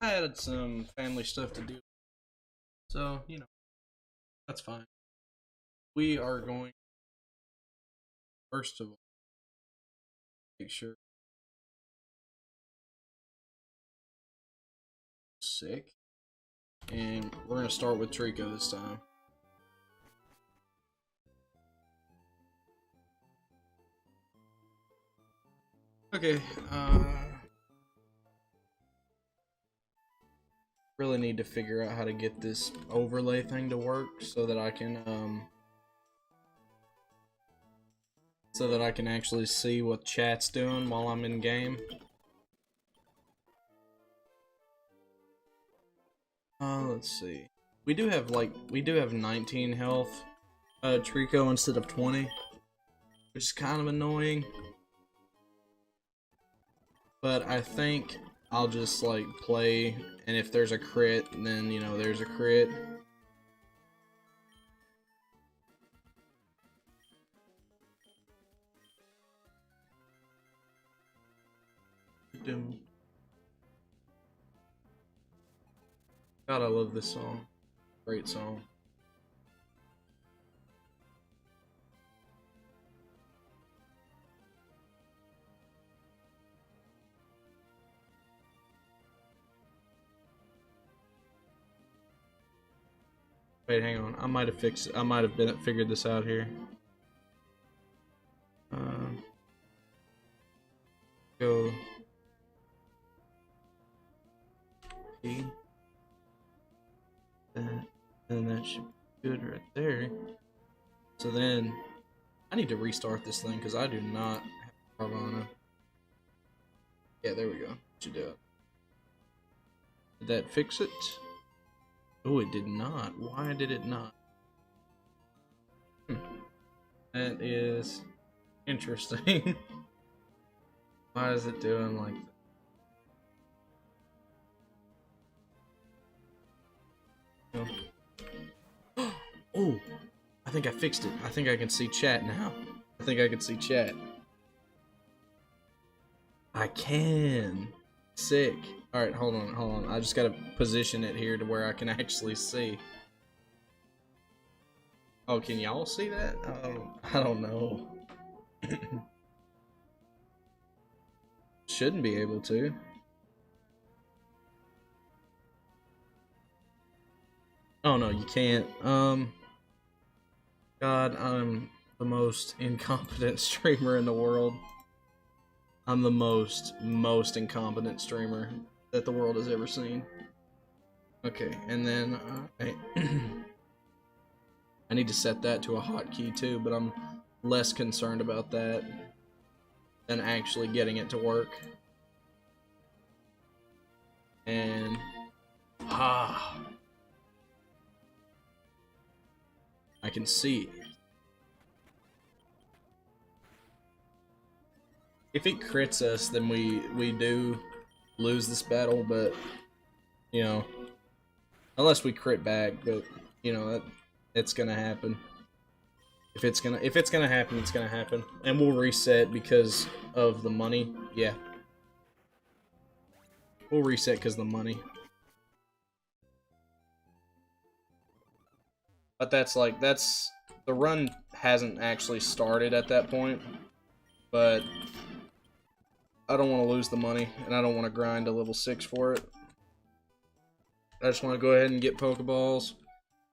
I had some family stuff to do, so you know that's fine. We are going first of all make sure sick, and we're gonna start with Trico this time. Okay, really need to figure out how to get this overlay thing to work so that I can actually see what chat's doing while I'm in game. Let's see. We do have 19 health, Trico instead of 20, which is kind of annoying. But I think I'll just like play, and if there's a crit, then you know there's a crit. God, I love this song. Great song. Wait, hang on. I might have figured this out here. Go. P. And that should be good right there. So then, I need to restart this thing because I do not have Carvana. Yeah, there we go. Should do it. Did that fix it? Oh, it did not. Why did it not? That is interesting. Why is it doing like that? Oh, I think I fixed it. I think I can see chat now. I think I can see chat. I can. Sick. Alright, hold on. I just gotta position it here to where I can actually see. Oh, can y'all see that? I don't know. Shouldn't be able to. Oh no, you can't. God, I'm the most incompetent streamer in the world. I'm the most incompetent streamer that the world has ever seen. Okay, and then I need to set that to a hotkey too, but I'm less concerned about that than actually getting it to work. And I can see. If it crits us, then we do lose this battle, but you know, unless we crit back, but you know it's gonna happen. If it's gonna happen, it's gonna happen, and we'll reset because of the money. Yeah, we'll reset because of the money. But that's the run hasn't actually started at that point, but I don't want to lose the money, and I don't want to grind to level 6 for it. I just want to go ahead and get Pokeballs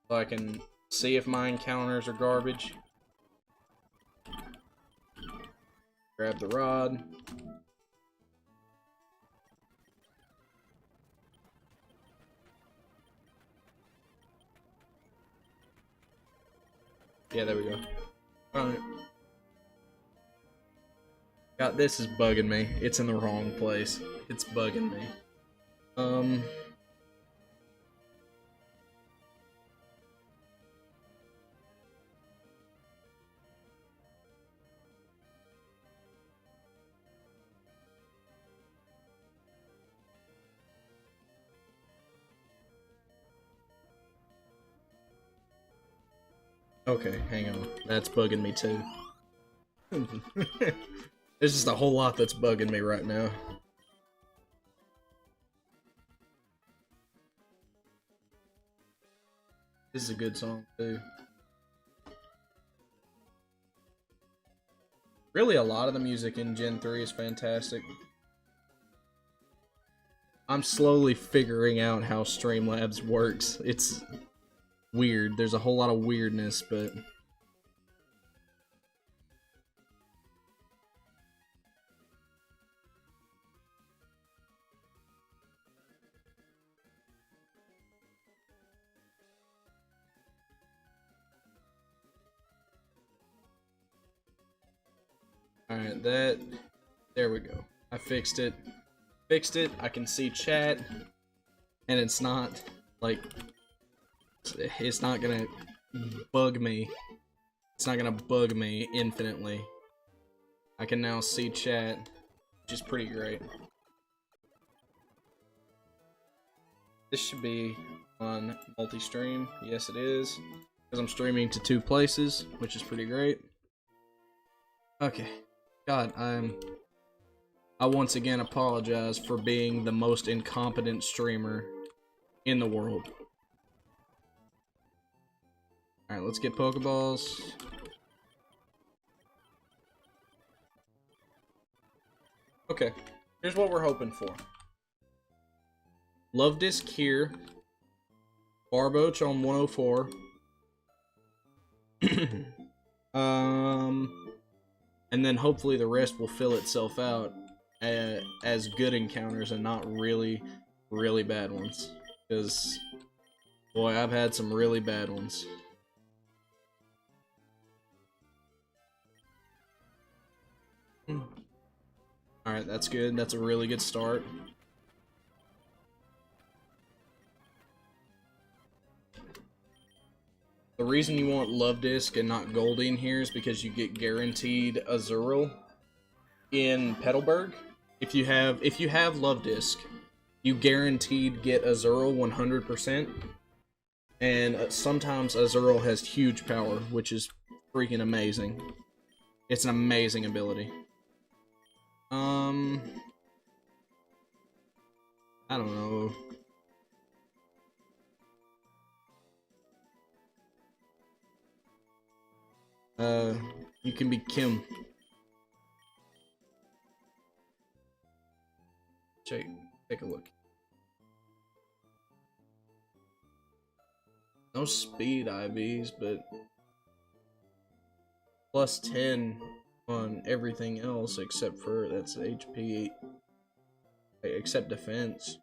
so I can see if my encounters are garbage. Grab the rod. Yeah, there we go. Alright. God, this is bugging me. It's in the wrong place. It's bugging me. Okay, hang on. That's bugging me too. There's just a whole lot that's bugging me right now. This is a good song, too. Really, a lot of the music in Gen 3 is fantastic. I'm slowly figuring out how Streamlabs works. It's weird. There's a whole lot of weirdness, but... Alright, there we go. I fixed it. I can see chat, and it's not, like, it's not gonna bug me. It's not gonna bug me infinitely. I can now see chat, which is pretty great. This should be on multi-stream. Yes, it is. Because I'm streaming to 2 places, which is pretty great. Okay. God, I once again apologize for being the most incompetent streamer in the world. Alright, let's get Pokeballs. Okay, here's what we're hoping for. Love Disc here. Barboach on 104. And then hopefully the rest will fill itself out as good encounters and not really, really bad ones. Because, boy, I've had some really bad ones. Alright, that's good. That's a really good start. The reason you want Love Disc and not Goldie in here is because you get guaranteed Azurill in Petalburg. If you have Love Disc, you guaranteed get Azurill 100%. And sometimes Azurill has huge power, which is freaking amazing. It's an amazing ability. I don't know. You can be Kim. Take a look. No speed IVs, but plus 10 on everything else except for that's HP, except defense.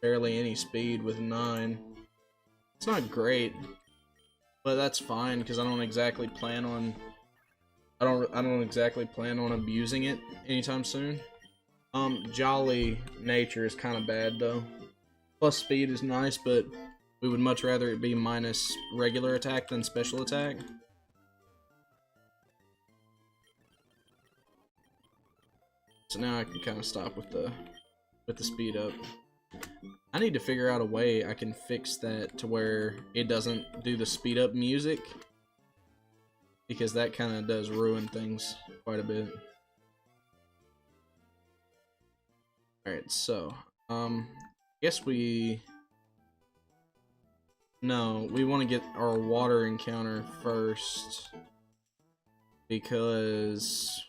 Barely any speed with 9. It's not great, but that's fine because I don't exactly plan on abusing it anytime soon. Jolly nature is kind of bad though. Plus speed is nice, but we would much rather it be minus regular attack than special attack. So now I can kind of stop with the speed up. I need to figure out a way I can fix that to where it doesn't do the speed up music, because that kind of does ruin things quite a bit. Alright, so, guess we want to get our water encounter first, because,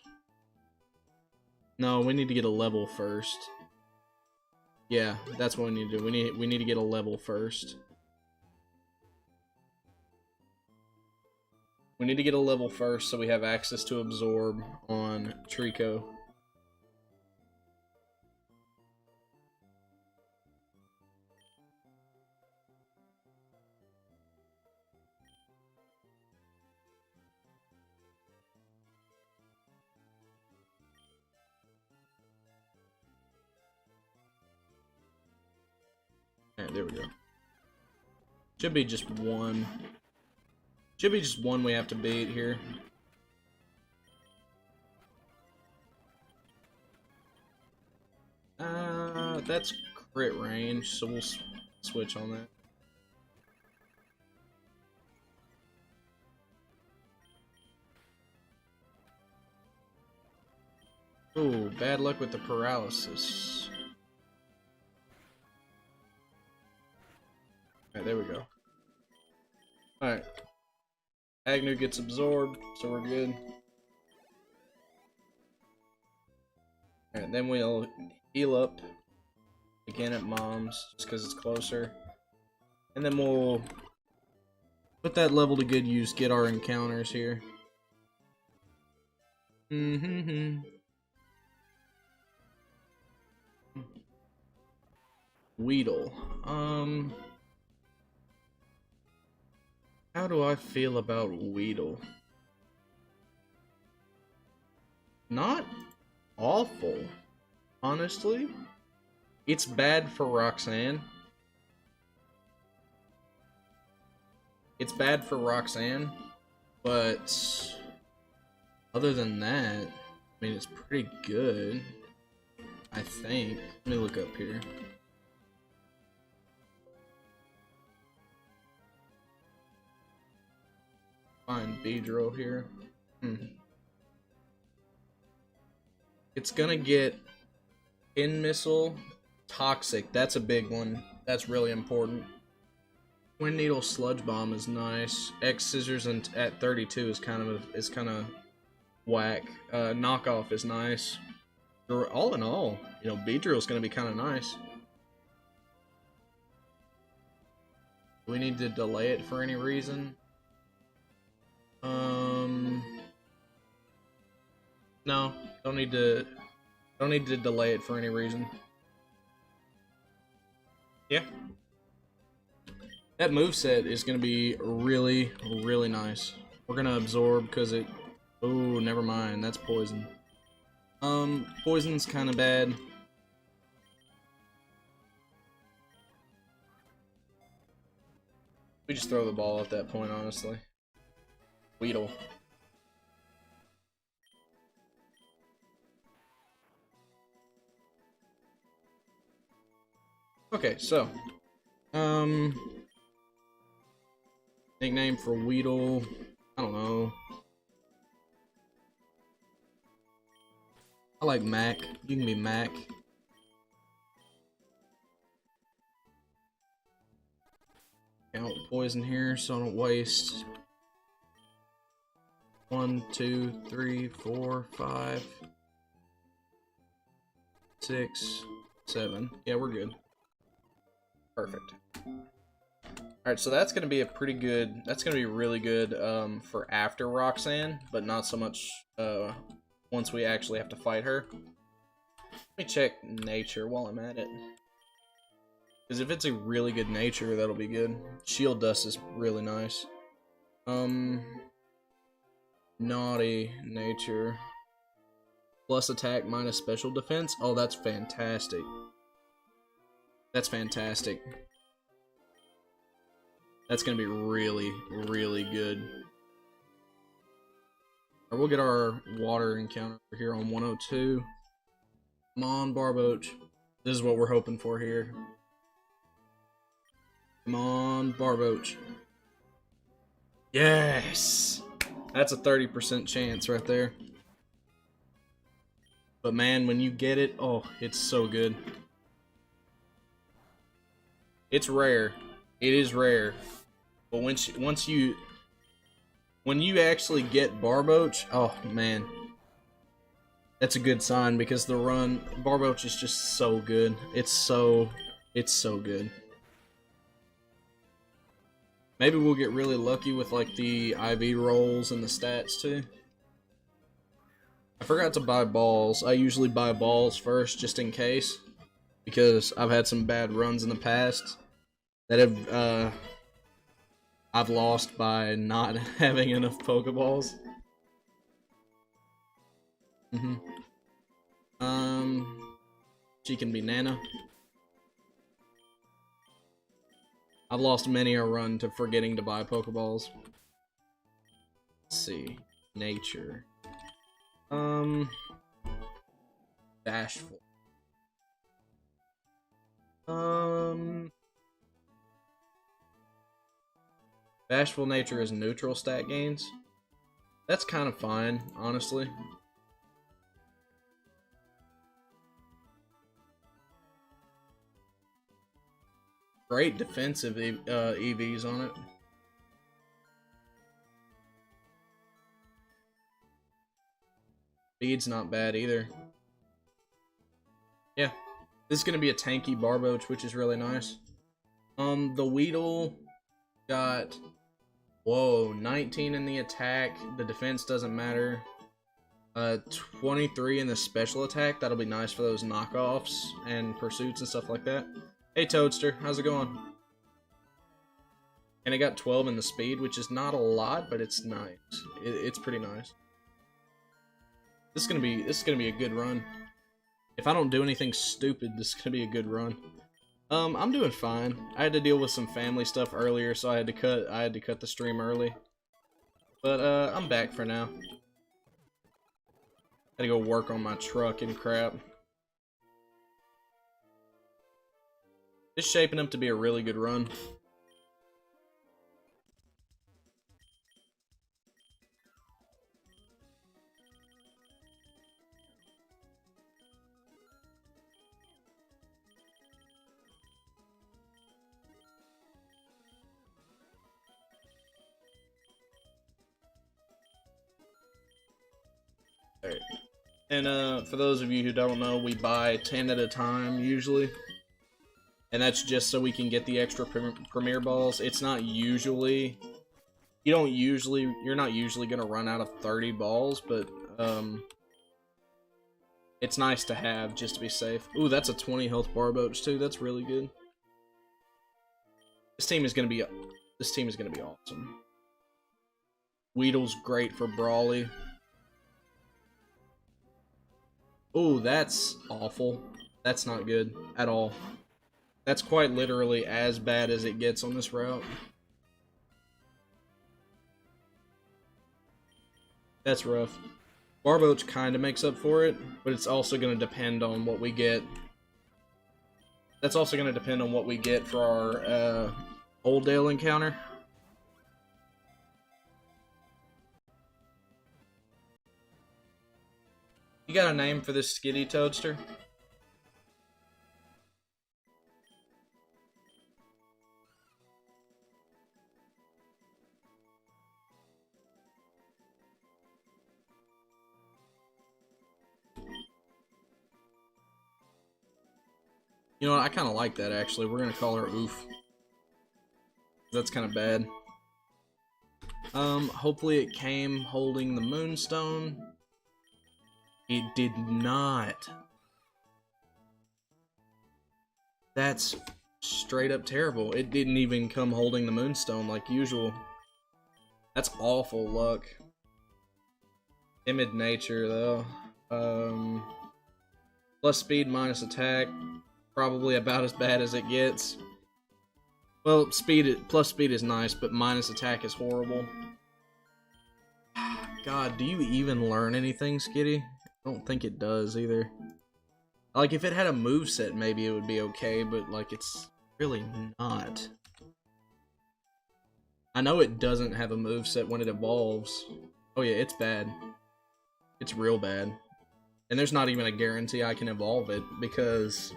no, we need to get a level first. Yeah, that's what we need to do. We need to get a level first. We need to get a level first so we have access to absorb on Trico. Alright, there we go. Should be just one. Should be just one we have to beat here. That's crit range, so we'll switch on that. Ooh, bad luck with the paralysis. Alright, there we go. Alright. Agnew gets absorbed, so we're good. Alright, then we'll heal up again at Mom's, just because it's closer. And then we'll put that level to good use, get our encounters here. Weedle. How do I feel about Weedle? Not awful, honestly. It's bad for Roxanne. It's bad for Roxanne, but other than that, I mean, it's pretty good, I think. Let me look up here. Find Beedrill here. It's gonna get Pin Missile, Toxic. That's a big one. That's really important. Wind Needle, Sludge Bomb is nice. X Scissors and at 32 is kind of whack. Knockoff is nice. All in all, you know, Beedrill is gonna be kind of nice. Do we need to delay it for any reason? No, don't need to delay it for any reason. Yeah. That moveset is gonna be really, really nice. We're gonna absorb because it... Oh, never mind, that's poison. Poison's kinda bad. We just throw the ball at that point, honestly. Weedle. Okay, so nickname for Weedle, I don't know. I like Mac. You can be Mac. Count poison here so I don't waste. 1, 2, 3, 4, 5, 6, 7. Yeah, we're good. Perfect. Alright, so that's gonna be a pretty good, that's gonna be really good for after Roxanne, but not so much once we actually have to fight her. Let me check nature while I'm at it. Because if it's a really good nature, that'll be good. Shield Dust is really nice. Naughty nature. Plus attack minus special defense. Oh, that's fantastic. That's fantastic. That's gonna be really, really good. We'll get our water encounter here on 102. Come on, Barboach. This is what we're hoping for here. Come on, Barboach. Yes! That's a 30% chance right there. But man, when you get it, oh, it's so good. It's rare. It is rare. But when you actually get Barboach, oh man. That's a good sign because the run, Barboach is just so good. It's so good. Maybe we'll get really lucky with like the IV rolls and the stats too. I forgot to buy balls. I usually buy balls first just in case, because I've had some bad runs in the past that have I've lost by not having enough Pokeballs. She can be Nana. I've lost many a run to forgetting to buy Pokeballs. Let's see. Nature. Bashful. Bashful nature is neutral stat gains. That's kind of fine, honestly. Great defensive EVs on it. Speed's not bad either. Yeah, this is gonna be a tanky Barboach, which is really nice. The Weedle got, whoa, 19 in the attack. The defense doesn't matter. 23 in the special attack. That'll be nice for those knockoffs and pursuits and stuff like that. Hey Toadster, how's it going? And it got 12 in the speed, which is not a lot, but it's nice. It's pretty nice. This is gonna be a good run. If I don't do anything stupid, this is gonna be a good run. I'm doing fine. I had to deal with some family stuff earlier, so I had to cut the stream early. But I'm back for now. Gotta go work on my truck and crap. It's shaping up to be a really good run. Alright. And for those of you who don't know, we buy 10 at a time usually. And that's just so we can get the extra premier balls. It's not usually, you're not usually gonna run out of 30 balls, but it's nice to have just to be safe. Ooh, that's a 20 health Barboach too. That's really good. This team is gonna be awesome. Weedle's great for Brawly. Ooh, that's awful. That's not good at all. That's quite literally as bad as it gets on this route. That's rough. Barboach kind of makes up for it, but it's also going to depend on what we get. That's also going to depend on what we get for our Old Dale encounter. You got a name for this skitty, Toadster? You know what, I kind of like that actually. We're gonna call her Oof. That's kind of bad. Hopefully it came holding the Moonstone. It did not. That's straight up terrible. It didn't even come holding the Moonstone like usual. That's awful luck. Timid nature though. Plus speed, minus attack. Probably about as bad as it gets. Well, plus speed is nice, but minus attack is horrible. God, do you even learn anything, Skitty? I don't think it does either. Like, if it had a moveset, maybe it would be okay, but, like, it's really not. I know it doesn't have a moveset when it evolves. Oh yeah, it's bad. It's real bad. And there's not even a guarantee I can evolve it, because...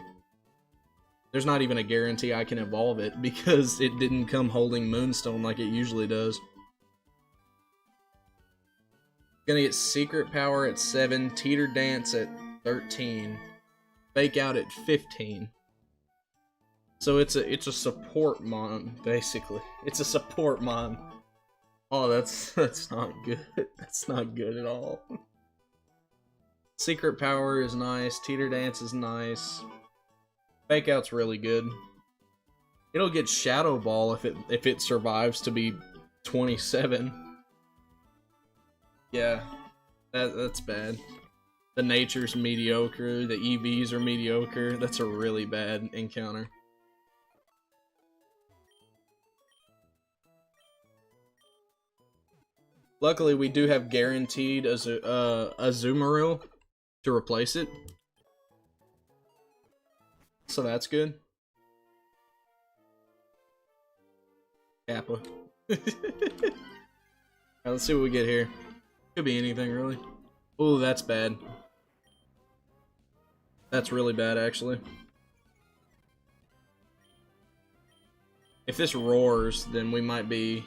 There's not even a guarantee I can evolve it, because it didn't come holding Moonstone like it usually does. Gonna get Secret Power at 7, Teeter Dance at 13, Fake Out at 15. So it's a support mon, basically. It's a support mon. Oh, that's not good. That's not good at all. Secret Power is nice, Teeter Dance is nice. Fake Out's really good. It'll get Shadow Ball if it survives to be 27. Yeah, that's bad. The nature's mediocre, the EVs are mediocre. That's a really bad encounter. Luckily, we do have guaranteed Azumarill to replace it. So that's good. Kappa. Let's see what we get here. Could be anything, really. Oh, that's bad. That's really bad, actually. If this roars, then we might be...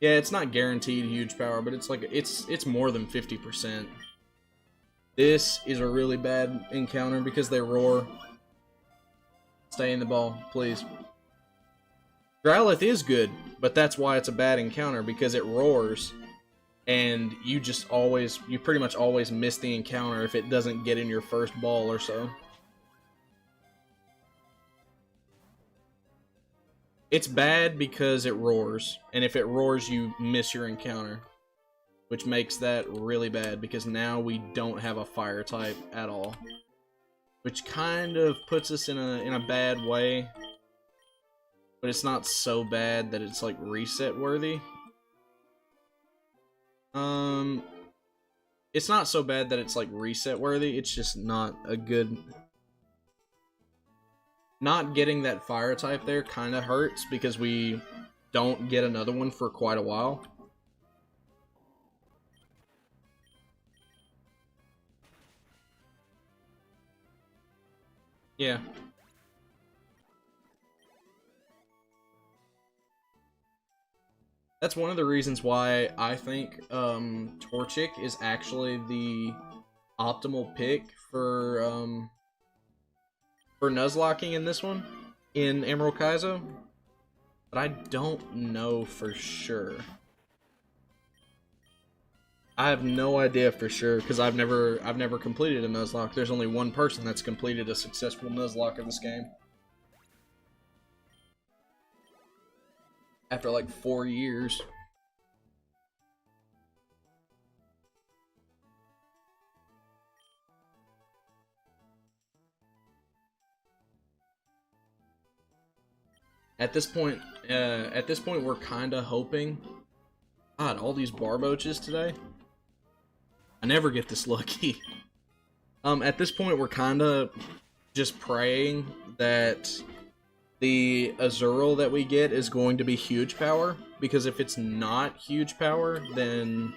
Yeah, it's not guaranteed huge power, but it's like it's more than 50%. This is a really bad encounter because they roar. Stay in the ball, please. Growlithe is good, but that's why it's a bad encounter, because it roars. And you pretty much always miss the encounter if it doesn't get in your first ball or so. It's bad because it roars, and if it roars, you miss your encounter, which makes that really bad because now we don't have a fire type at all, which kind of puts us in a bad way, but it's not so bad that it's like reset worthy. It's not so bad that it's like reset worthy. It's just not a good. Not getting that fire type there kind of hurts because we don't get another one for quite a while. Yeah. That's one of the reasons why I think Torchic is actually the optimal pick for Nuzlocking in this one, in Emerald Kaizo, but I don't know for sure. I have no idea for sure because I've never completed a Nuzlocke. There's only one person that's completed a successful Nuzlocke in this game. After like 4 years. At this point, we're kind of hoping. God, all these Barboaches today. I never get this lucky. At this point, we're kind of just praying that the Azurill that we get is going to be huge power, because if it's not huge power, then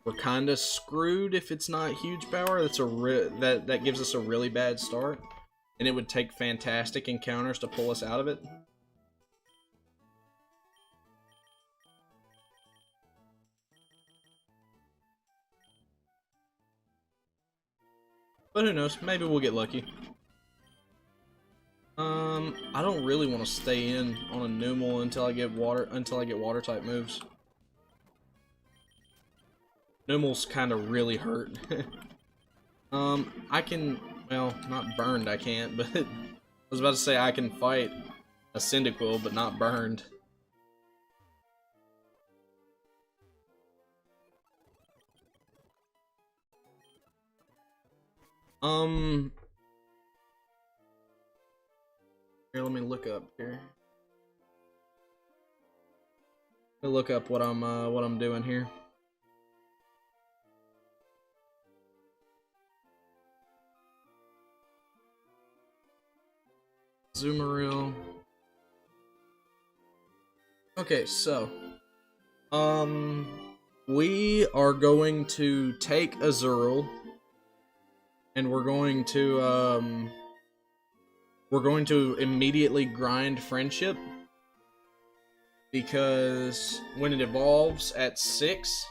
we're kind of screwed. If it's not huge power, that's that gives us a really bad start. And it would take fantastic encounters to pull us out of it. But who knows? Maybe we'll get lucky. I don't really want to stay in on a Numel until I get water type moves. Numel's kind of really hurt. I can, well, not burned I can't, but I was about to say I can fight a Cyndaquil, but not burned. Here, let me look up here. Let me look up what I'm doing here. Zoomeril. Okay, so we are going to take Azurill, and we're going to immediately grind Friendship, because when it evolves at 6,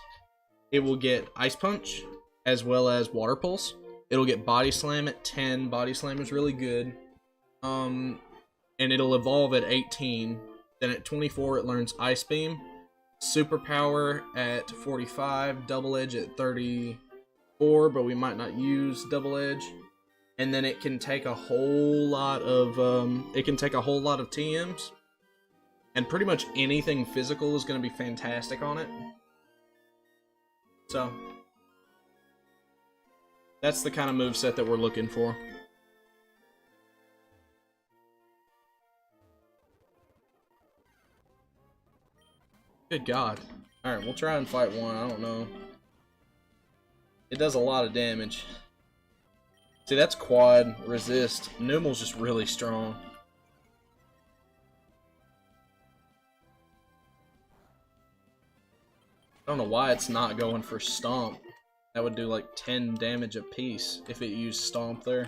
it will get Ice Punch as well as Water Pulse. It'll get Body Slam at 10. Body Slam is really good. And it'll evolve at 18. Then at 24 it learns Ice Beam, Superpower at 45, Double Edge at 34, but we might not use Double Edge. And then it can take a whole lot of TMs, and pretty much anything physical is going to be fantastic on it. So that's the kind of moveset that we're looking for. Good God. Alright, we'll try and fight one. I don't know. It does a lot of damage. See, that's quad resist. Numel's just really strong. I don't know why it's not going for Stomp. That would do like 10 damage a piece if it used Stomp there.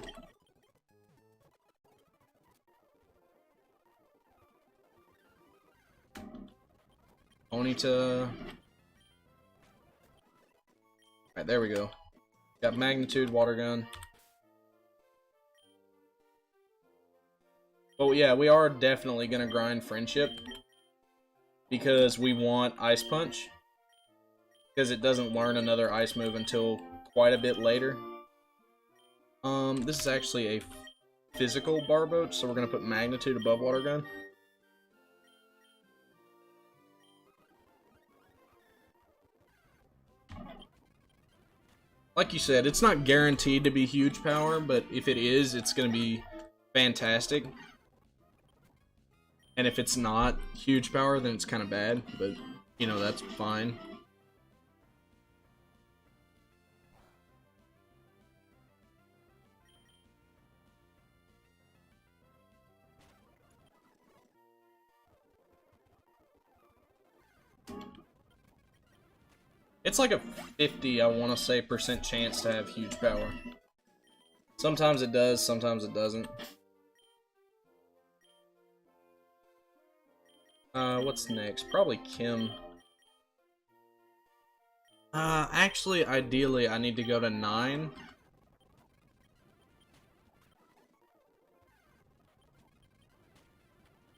Ponyta. Alright, there we go. Got Magnitude, Water Gun. But yeah, we are definitely gonna grind Friendship. Because we want Ice Punch. Because it doesn't learn another ice move until quite a bit later. This is actually a physical Barboach, so we're gonna put Magnitude above Water Gun. Like you said, it's not guaranteed to be huge power, but if it is, it's gonna be fantastic. And if it's not huge power, then it's kind of bad, but, you know, that's fine. It's like a 50, I want to say, % chance to have huge power. Sometimes it does, sometimes it doesn't. What's next? Probably Kim. Actually, ideally, I need to go to 9.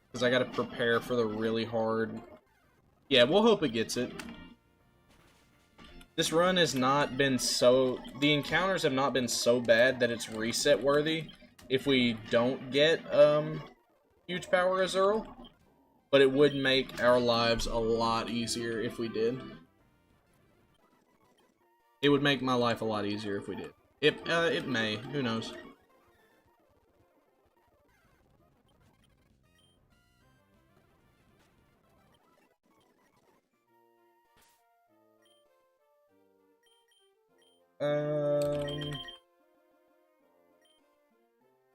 Because I gotta prepare for the really hard... Yeah, we'll hope it gets it. This run has not been so... The encounters have not been so bad that it's reset worthy if we don't get, huge power Azurill. But it would make our lives a lot easier if we did. It would make my life a lot easier if we did. It may. Who knows?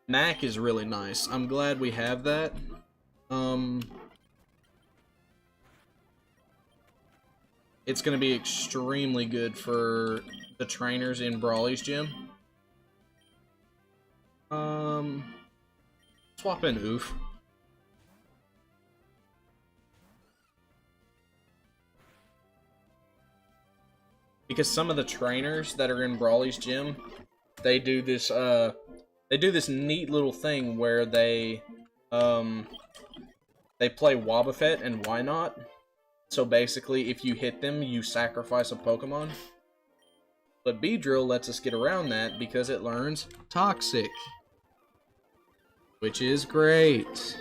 Mac is really nice. I'm glad we have that. It's going to be extremely good for the trainers in Brawly's gym. Swap in Oof. Because some of the trainers that are in Brawly's gym, they do this neat little thing where they play Wobbuffet and Why Not. So basically, if you hit them, you sacrifice a Pokemon. But Beedrill lets us get around that because it learns Toxic. Which is great.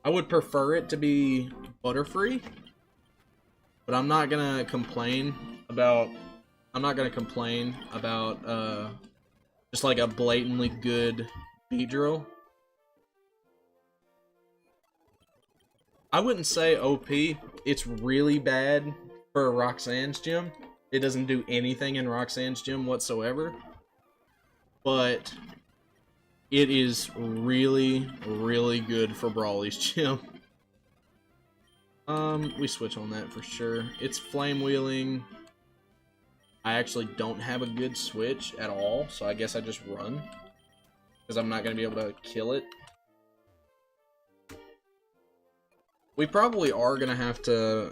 I would prefer it to be Butterfree. But I'm not gonna complain about... just like a blatantly good Beedrill. I wouldn't say OP. It's really bad for Roxanne's gym. It doesn't do anything in Roxanne's gym whatsoever. But it is really, really good for Brawly's gym. We switch on that for sure. It's Flame Wheeling. I actually don't have a good switch at all, so I guess I just run. Because I'm not going to be able to kill it. We probably are going to have to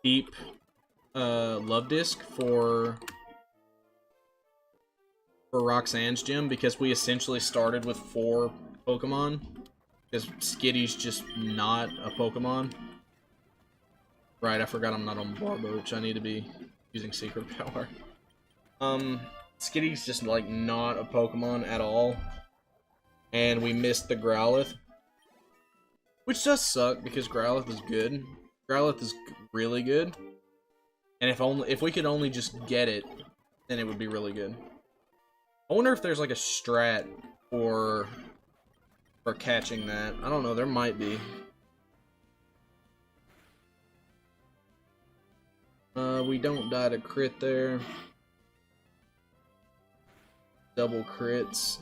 keep Love Disc for Roxanne's gym, because we essentially started with 4 Pokemon. Because Skitty's just not a Pokemon. Right, I forgot I'm not on Barboach. I need to be using Secret Power. Skitty's just, like, not a Pokemon at all. And we missed the Growlithe. Which does suck, because Growlithe is good. Growlithe is really good. And if we could only just get it, then it would be really good. I wonder if there's, like, a strat for catching that. I don't know, there might be. We don't die to crit there. Double crits.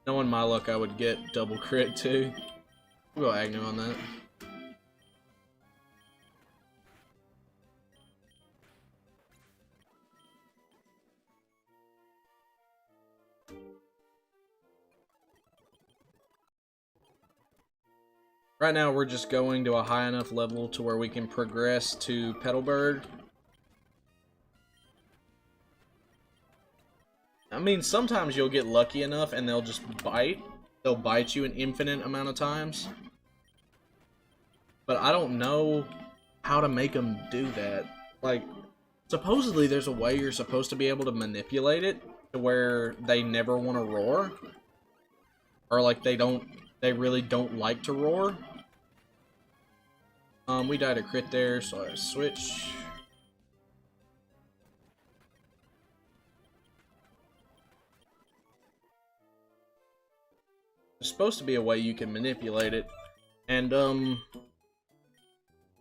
Knowing my luck, I would get double crit too. We'll go Agnew on that. Right now, we're just going to a high enough level to where we can progress to Petalburg. I mean, sometimes you'll get lucky enough and they'll just bite. They'll bite you an infinite amount of times. But I don't know how to make them do that. Like, supposedly there's a way you're supposed to be able to manipulate it to where they never want to roar. Or like they really don't like to roar. We died a crit there, so I switch. There's supposed to be a way you can manipulate it. And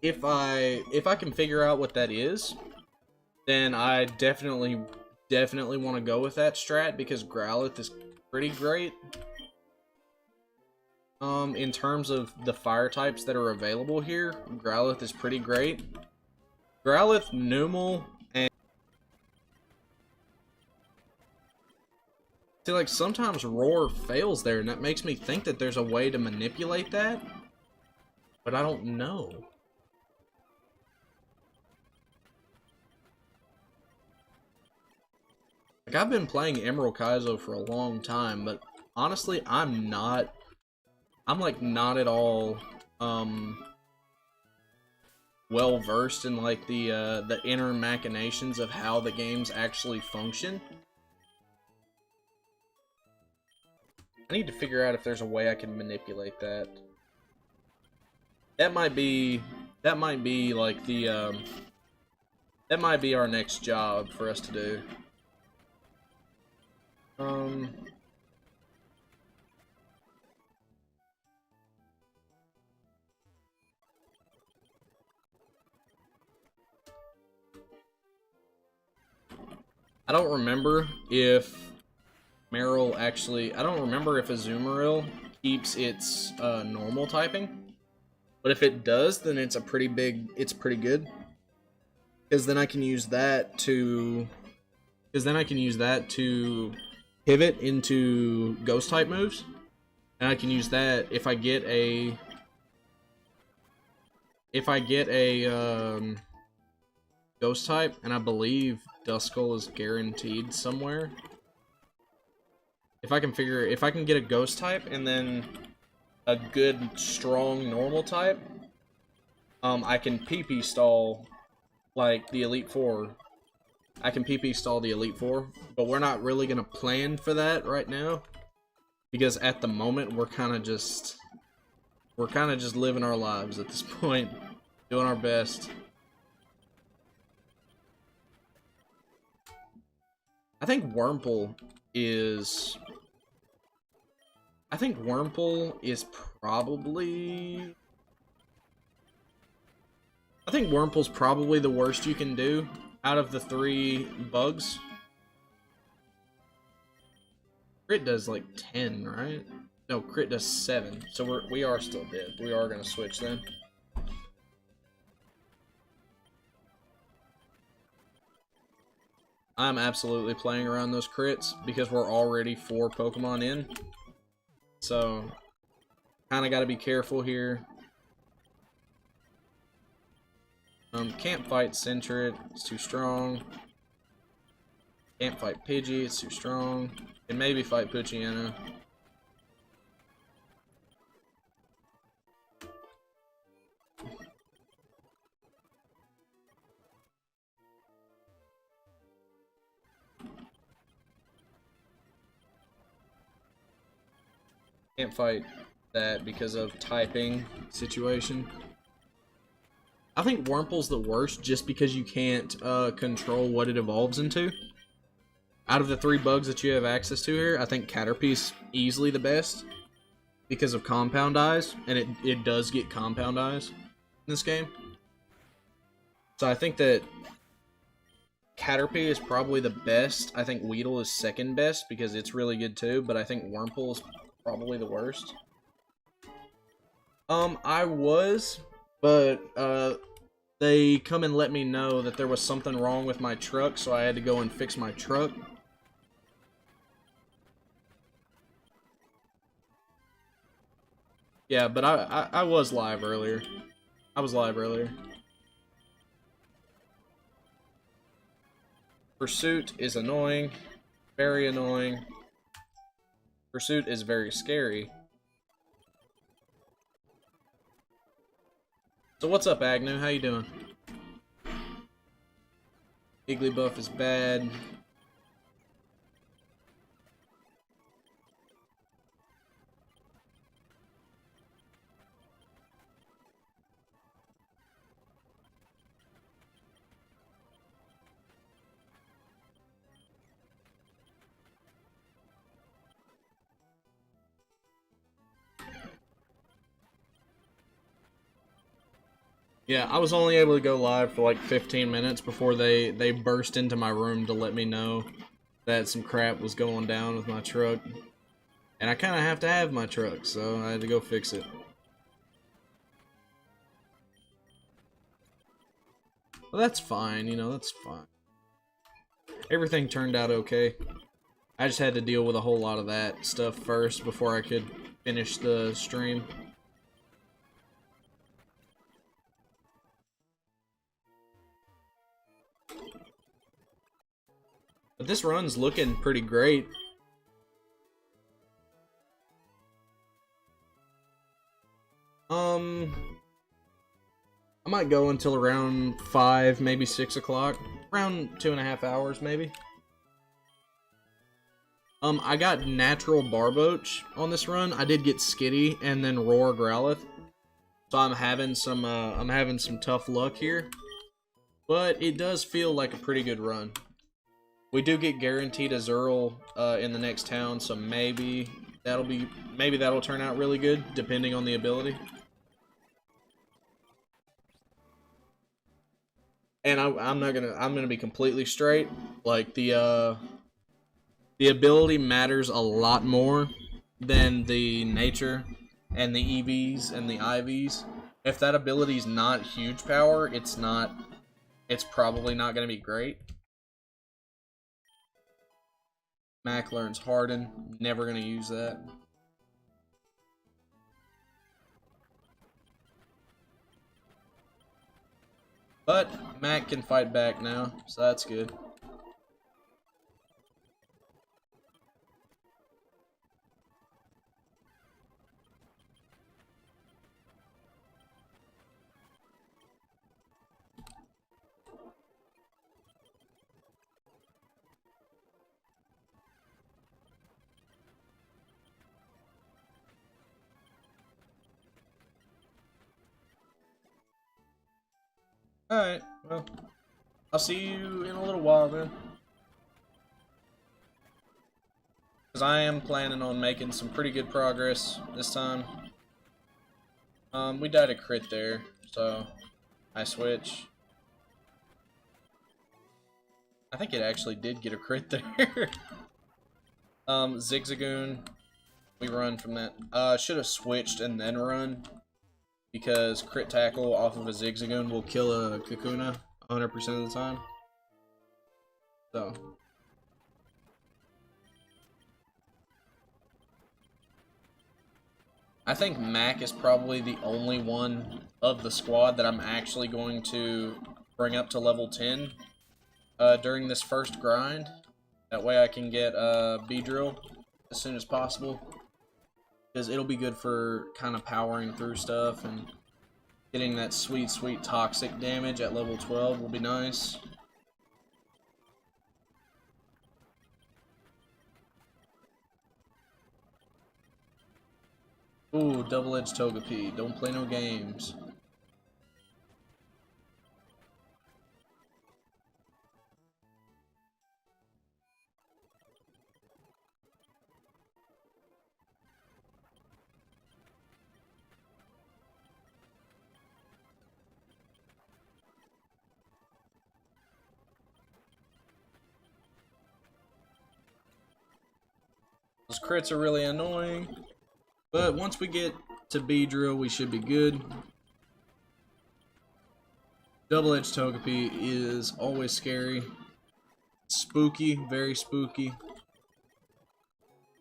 if I can figure out what that is, then I definitely want to go with that strat because Growlithe is pretty great. In terms of the fire types that are available here, Growlithe is pretty great. Growlithe, Numel, and... See, like, sometimes Roar fails there, and that makes me think that there's a way to manipulate that. But I don't know. Like, I've been playing Emerald Kaizo for a long time, but honestly, I'm like not at all well versed in like the inner machinations of how the games actually function. I need to figure out if there's a way I can manipulate that. That might be like the that might be our next job for us to do. I don't remember if Meryl actually... I don't remember if Azumarill keeps its normal typing. But if it does, then it's a pretty big... It's pretty good. Because then I can use that to... pivot into ghost type moves. And I can use that if I get a... ghost type, and I believe Duskull is guaranteed somewhere. If I can get a ghost type and then a good strong normal type, I can PP stall like the Elite Four. I can PP stall the Elite Four, but we're not really gonna plan for that right now because at the moment we're kind of just living our lives at this point, doing our best. I think Wurmple is probably... I think Wurmple's probably the worst you can do out of the 3 bugs. Crit does like 10, right? No, crit does 7. So we are still dead. We are gonna switch then. I'm absolutely playing around those crits because we're already 4 Pokemon in. So, kind of got to be careful here. Can't fight Sentret, it's too strong. Can't fight Pidgey, it's too strong. Can maybe fight Poochyena. Can't fight that because of typing situation. I think Wurmple's the worst just because you can't control what it evolves into. Out of the 3 bugs that you have access to here, I think Caterpie's easily the best because of Compound Eyes, and it does get Compound Eyes in this game. So I think that Caterpie is probably the best. I think Weedle is second best because it's really good too, but I think Wurmple is probably the worst. I was, but they come and let me know that there was something wrong with my truck, so I had to go and fix my truck. Yeah, but I was live earlier. I was live earlier. Pursuit is annoying. Very annoying. Pursuit is very scary. So what's up, Agnew? How you doing? Igglybuff is bad. Yeah, I was only able to go live for like 15 minutes before they burst into my room to let me know that some crap was going down with my truck. And I kind of have to have my truck, so I had to go fix it. Well, that's fine, you know, that's fine. Everything turned out okay. I just had to deal with a whole lot of that stuff first before I could finish the stream. But this run's looking pretty great. I might go until around 5, maybe 6 o'clock. Around 2.5 hours, maybe. I got natural Barboach on this run. I did get Skitty and then Roar Growlithe. So I'm having some tough luck here. But it does feel like a pretty good run. We do get guaranteed Azurill in the next town, so maybe that'll turn out really good, depending on the ability. And I'm gonna be completely straight. Like the ability matters a lot more than the nature and the EVs and the IVs. If that ability's not huge power, it's probably not gonna be great. Mac learns Harden. Never gonna use that. But Mac can fight back now, so that's good. Alright, well, I'll see you in a little while then. Because I am planning on making some pretty good progress this time. We died a crit there, so I switch. I think it actually did get a crit there. Zigzagoon, we run from that. Should have switched and then run. Because crit tackle off of a Zigzagoon will kill a Kakuna 100% of the time. So. I think Mac is probably the only one of the squad that I'm actually going to bring up to level 10 during this first grind. That way I can get Beedrill as soon as possible. Because it'll be good for kind of powering through stuff and getting that sweet, sweet toxic damage at level 12 will be nice. Ooh, double-edged Togepi. Don't play no games. Those crits are really annoying. But once we get to Beedrill, we should be good. Double-edged Togepi is always scary. Spooky, very spooky.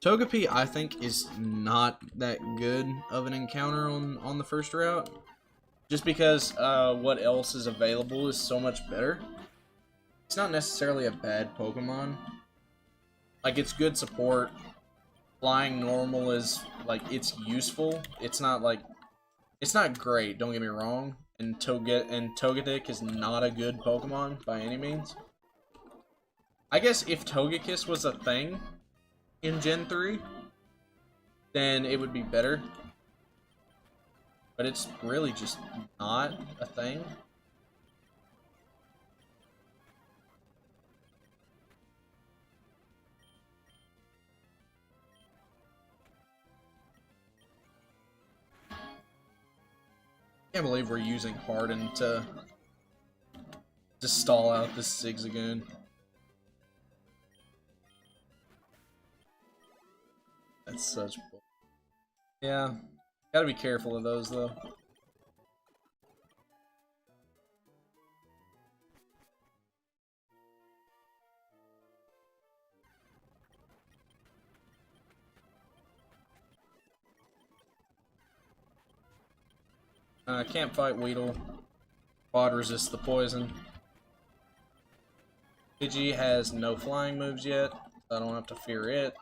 Togepi, I think, is not that good of an encounter on the first route. Just because what else is available is so much better. It's not necessarily a bad Pokemon. Like, it's good support. Flying normal is, like, it's useful. It's not, like, it's not great, don't get me wrong. And Togetic is not a good Pokemon by any means. I guess if Togekiss was a thing in Gen 3, then it would be better. But it's really just not a thing. Can't believe we're using Harden to stall out this Zigzagoon. That's such bull. Yeah, gotta be careful of those though. Can't fight Weedle. Quad resist the poison. Pidgey has no flying moves yet, so I don't have to fear it.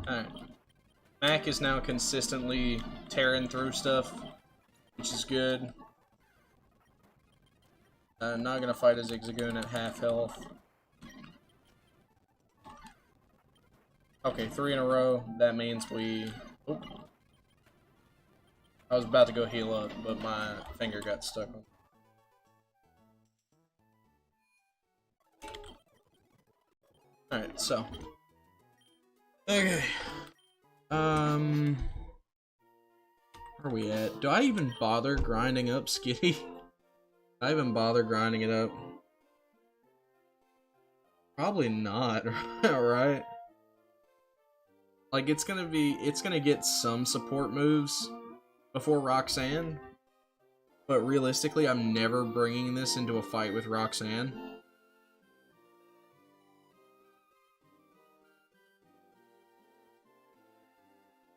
Alright. Mac is now consistently tearing through stuff, which is good. Not gonna fight a Zigzagoon at half health. Okay, 3 in a row. That means we... Oop. I was about to go heal up, but my finger got stuck on. Alright, so... Okay. Where are we at? Do I even bother grinding up Skitty? Do I even bother grinding it up? Probably not, right? Like, it's gonna get some support moves before Roxanne. But realistically, I'm never bringing this into a fight with Roxanne.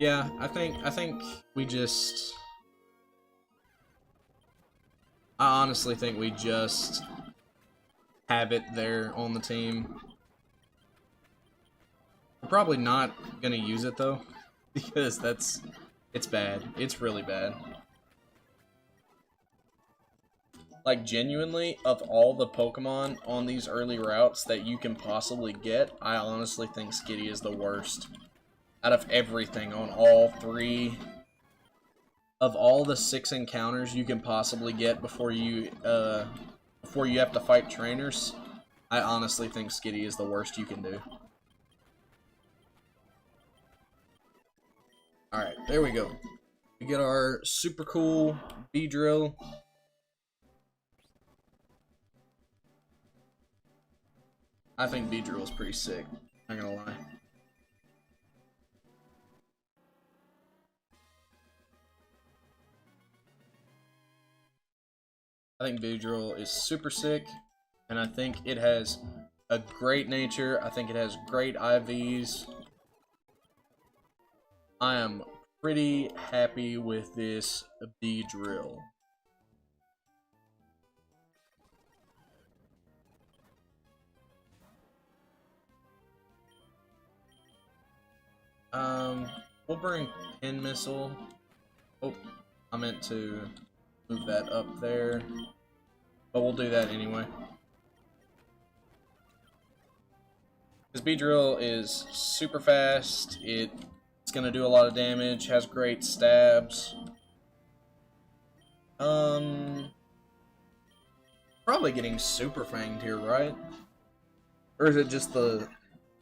Yeah, I think we just... I honestly think we just have it there on the team. We're probably not gonna use it though, because it's bad. It's really bad. Like, genuinely, of all the Pokemon on these early routes that you can possibly get, I honestly think Skitty is the worst. Out of everything on all 3, of all the 6 encounters you can possibly get before you have to fight trainers, I honestly think Skitty is the worst you can do. Alright, there we go. We get our super cool Beedrill. I think Beedrill is pretty sick, not gonna lie. I think Beedrill is super sick, and I think it has a great nature. I think it has great IVs. I am pretty happy with this Beedrill. We'll bring Pin Missile. Oh, I meant to move that up there, but we'll do that anyway. This Beedrill is super fast. It's gonna do a lot of damage. Has great stabs. Probably getting super fanged here, right? Or is it just the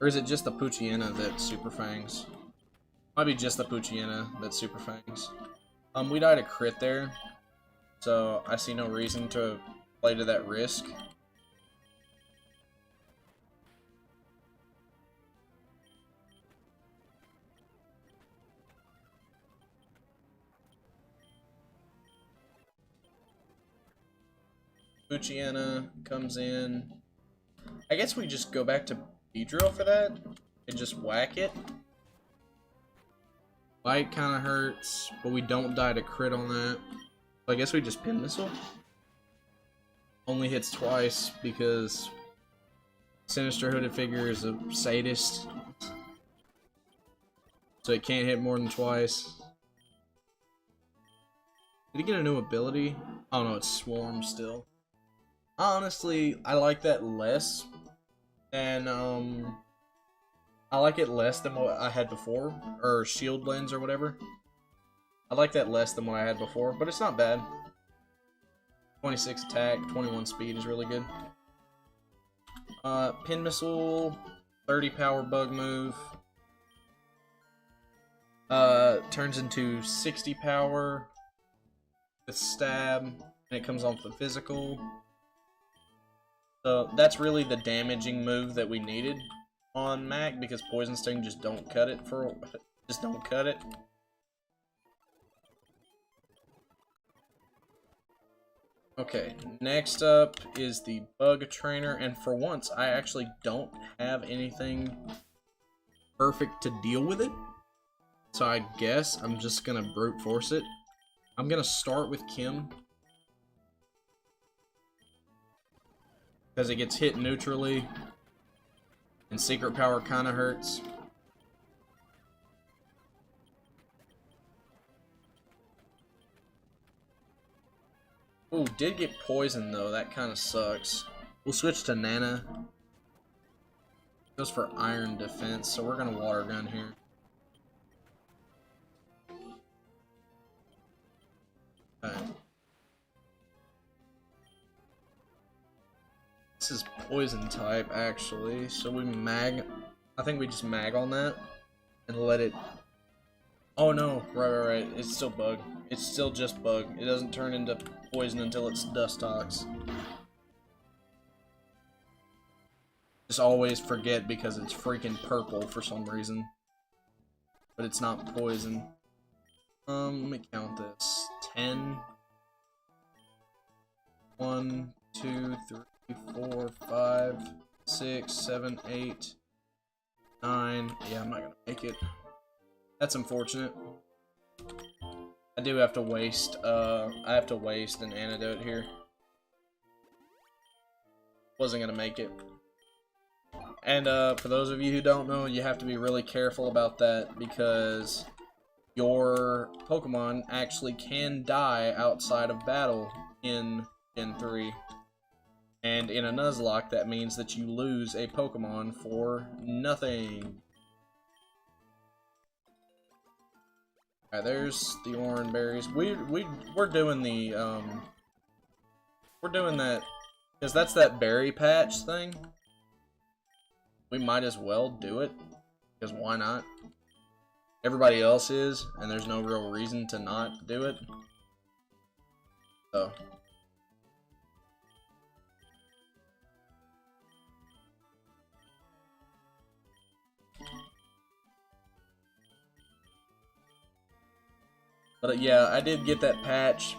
Poochyena that super fangs? Might be just the Poochyena that super fangs. We died a crit there, So I see no reason to play to that risk. Luciana comes in. I guess we just go back to Beedrill for that and just whack it. Bite kind of hurts, but we don't die to crit on that. So I guess we just pin missile. Only hits twice because Sinister Hooded Figure is a sadist. So it can't hit more than twice. Did he get a new ability? Oh no, it's Swarm still. Honestly, I like that less than, I like it less than what I had before, or Shield Lens or whatever. I like that less than what I had before, but it's not bad. 26 attack, 21 speed is really good. Pin Missile, 30 power bug move. Turns into 60 power with stab, and it comes off the physical. So that's really the damaging move that we needed on Mac, because Poison Sting just don't cut it for it. Okay, next up is the Bug Trainer, and for once I actually don't have anything perfect to deal with it. So I guess I'm just gonna brute force it. I'm gonna start with Kim, because it gets hit neutrally, and Secret Power kind of hurts. Ooh, did get poisoned though, that kind of sucks. We'll switch to Nana. Goes for Iron Defense, so we're gonna Water Gun here. Okay. This is poison type, actually, so we mag. I think we just mag on that and let it. Oh no, right. It's still bug. It's still just bug. It doesn't turn into poison until it's Dustox. Just always forget because it's freaking purple for some reason. But it's not poison. Let me count this. 10. 1, 2, 3. 4, 5, 6, 7, 8, 9. Yeah, I'm not gonna make it. That's unfortunate. I do have to waste, I have to waste an antidote here. Wasn't gonna make it. And, for those of you who don't know, you have to be really careful about that, because your Pokemon actually can die outside of battle in Gen 3. And in a Nuzlocke, that means that you lose a Pokemon for nothing. Alright, there's the orange berries. We're doing the, we're doing that, because that's that berry patch thing. We might as well do it, because why not? Everybody else is, and there's no real reason to not do it. So. But yeah, I did get that patch.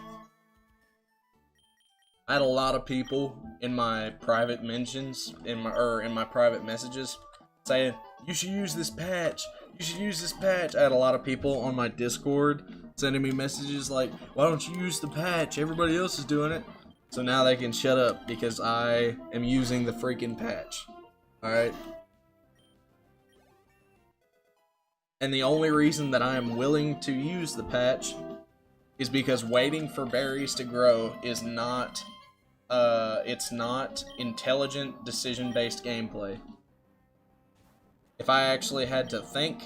I had a lot of people in my private mentions, in my private messages, saying, "You should use this patch. You should use this patch." I had a lot of people on my Discord sending me messages like, "Why don't you use the patch? Everybody else is doing it." So now they can shut up because I am using the freaking patch. Alright? And the only reason that I am willing to use the patch is because waiting for berries to grow is not, it's not intelligent, decision-based gameplay. If I actually had to think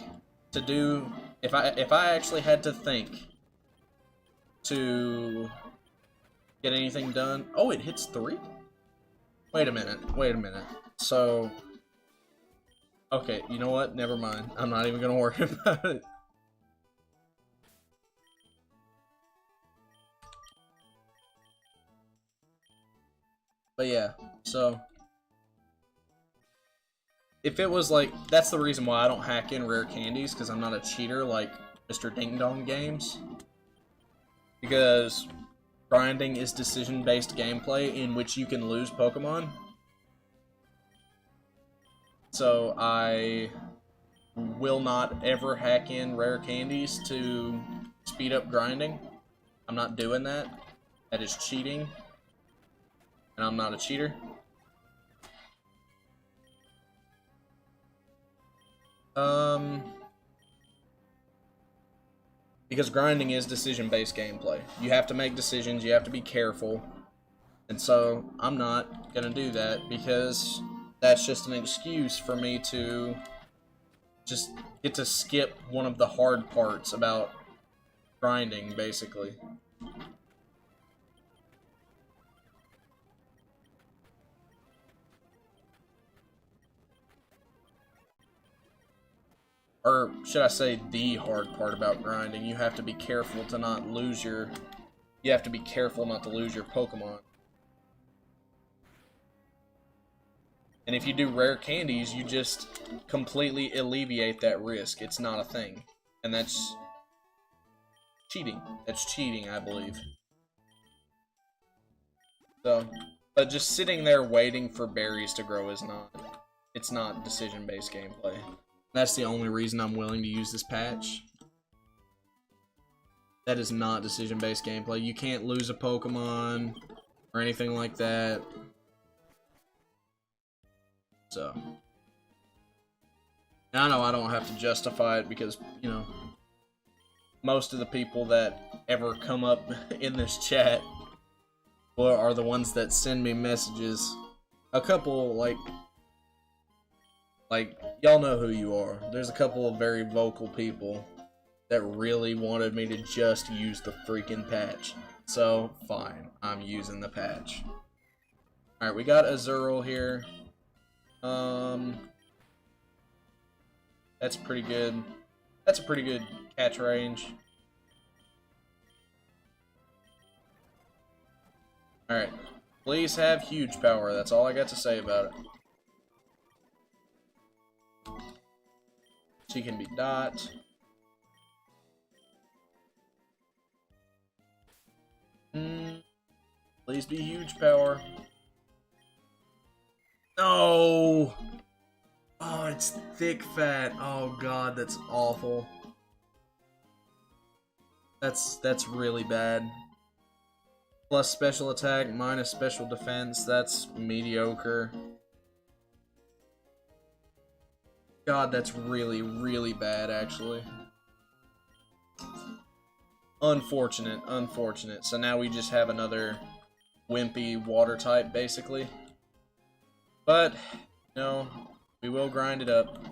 to do, if I actually had to think to get anything done, oh, it hits 3? Wait a minute. So, okay, you know what? Never mind. I'm not even gonna worry about it. But yeah, so if it was like, that's the reason why I don't hack in rare candies, because I'm not a cheater like Mr. Ding Dong Games. Because grinding is decision-based gameplay in which you can lose Pokemon. So I will not ever hack in rare candies to speed up grinding. I'm not doing that. That is cheating. And I'm not a cheater. Because grinding is decision-based gameplay. You have to make decisions, you have to be careful. And so, I'm not gonna do that, because that's just an excuse for me to just get to skip one of the hard parts about grinding, basically. Or should I say the hard part about grinding? You have to be careful to not lose your... You have to be careful not to lose your Pokemon. And if you do rare candies, you just completely alleviate that risk. It's not a thing. And that's cheating. That's cheating, I believe. So, but just sitting there waiting for berries to grow is not... It's not decision-based gameplay. That's the only reason I'm willing to use this patch. That is not decision-based gameplay. You can't lose a Pokemon or anything like that. So. And I know I don't have to justify it because, you know, most of the people that ever come up in this chat are the ones that send me messages. A couple, like, y'all know who you are. There's a couple of very vocal people that really wanted me to just use the freaking patch. So, fine. I'm using the patch. Alright, we got Azurill here. That's pretty good. That's a pretty good catch range. Alright. Please have huge power. That's all I got to say about it. She can be dot. Please be huge power. No! Oh, it's thick fat. Oh god, that's awful. That's really bad. Plus special attack, minus special defense. That's mediocre. God, that's really, really bad, actually. Unfortunate, unfortunate. So now we just have another wimpy water type, basically. But, no, we will grind it up.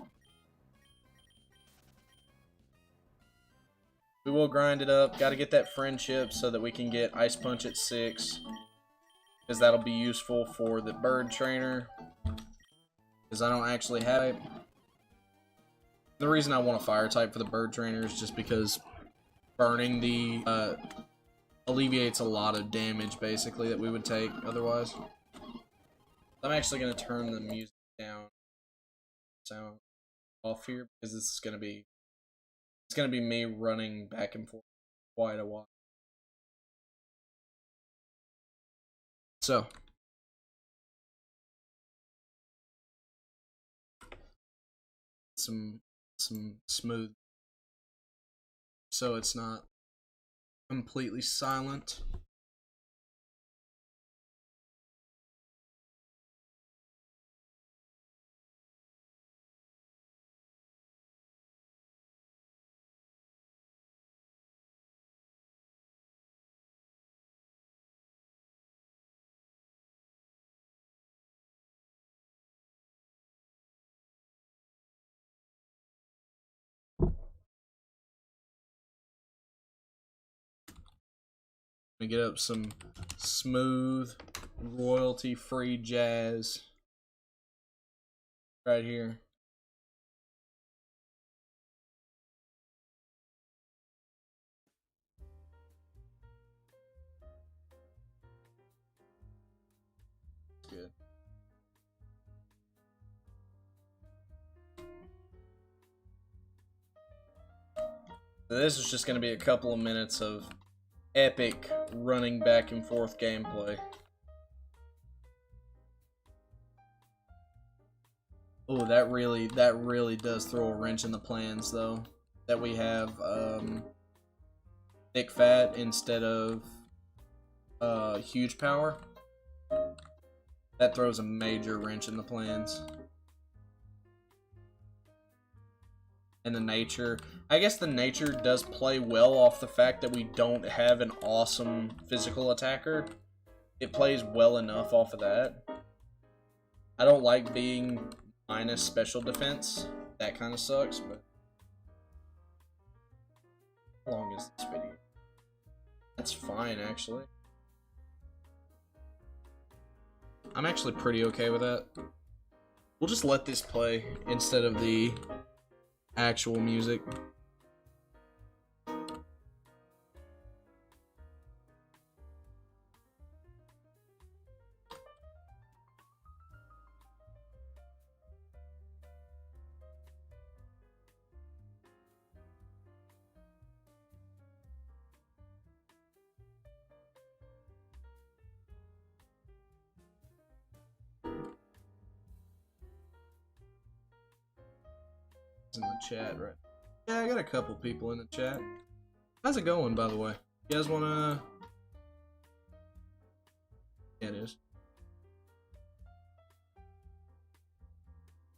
We will grind it up. Gotta get that friendship so that we can get Ice Punch at 6. Because that'll be useful for the bird trainer. Because I don't actually have it. The reason I want a fire type for the bird trainer is just because burning the alleviates a lot of damage basically that we would take otherwise. I'm actually gonna turn the music down, sound off here, because this is gonna be me running back and forth quite a while. So some smooth, so it's not completely silent. Get up some smooth, royalty-free jazz right here. This is just going to be a couple of minutes of epic running back and forth gameplay. Oh, that really does throw a wrench in the plans, though. That we have thick fat instead of huge power. That throws a major wrench in the plans. And the nature, I guess the nature does play well off the fact that we don't have an awesome physical attacker. It plays well enough off of that. I don't like being minus special defense. That kind of sucks, but how long is this video? That's fine, actually. I'm actually pretty okay with that. We'll just let this play instead of the actual music. In the chat, right? Yeah, I got a couple people in the chat. How's it going, by the way? You guys wanna... Yeah, it is.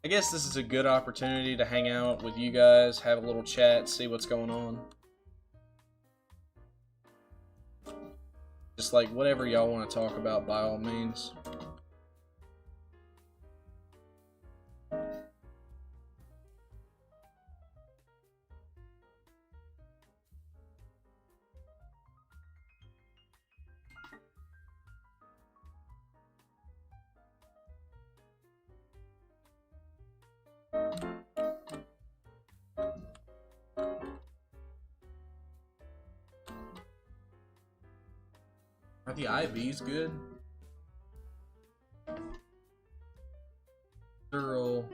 I guess this is a good opportunity to hang out with you guys, have a little chat, see what's going on. Just like whatever y'all want to talk about, by all means. Are the IVs good? Girl.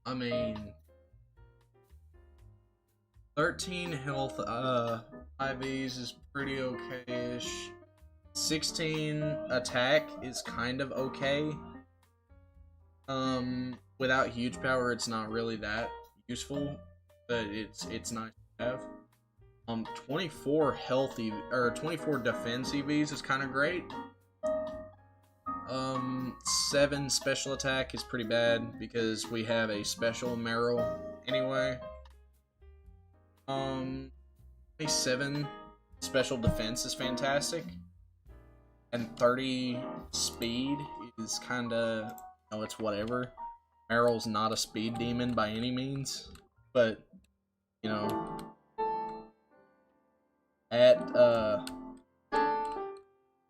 I mean, 13 health IVs is pretty okay-ish. 16 attack is kind of okay. Without huge power, it's not really that useful, but it's nice to have. 24 healthy or 24 defense EVs is kind of great. 7 special attack is pretty bad because we have a special Meryl anyway. 7 special defense is fantastic, and 30 speed is kind of, oh, it's whatever. Meryl's not a speed demon by any means, but you know,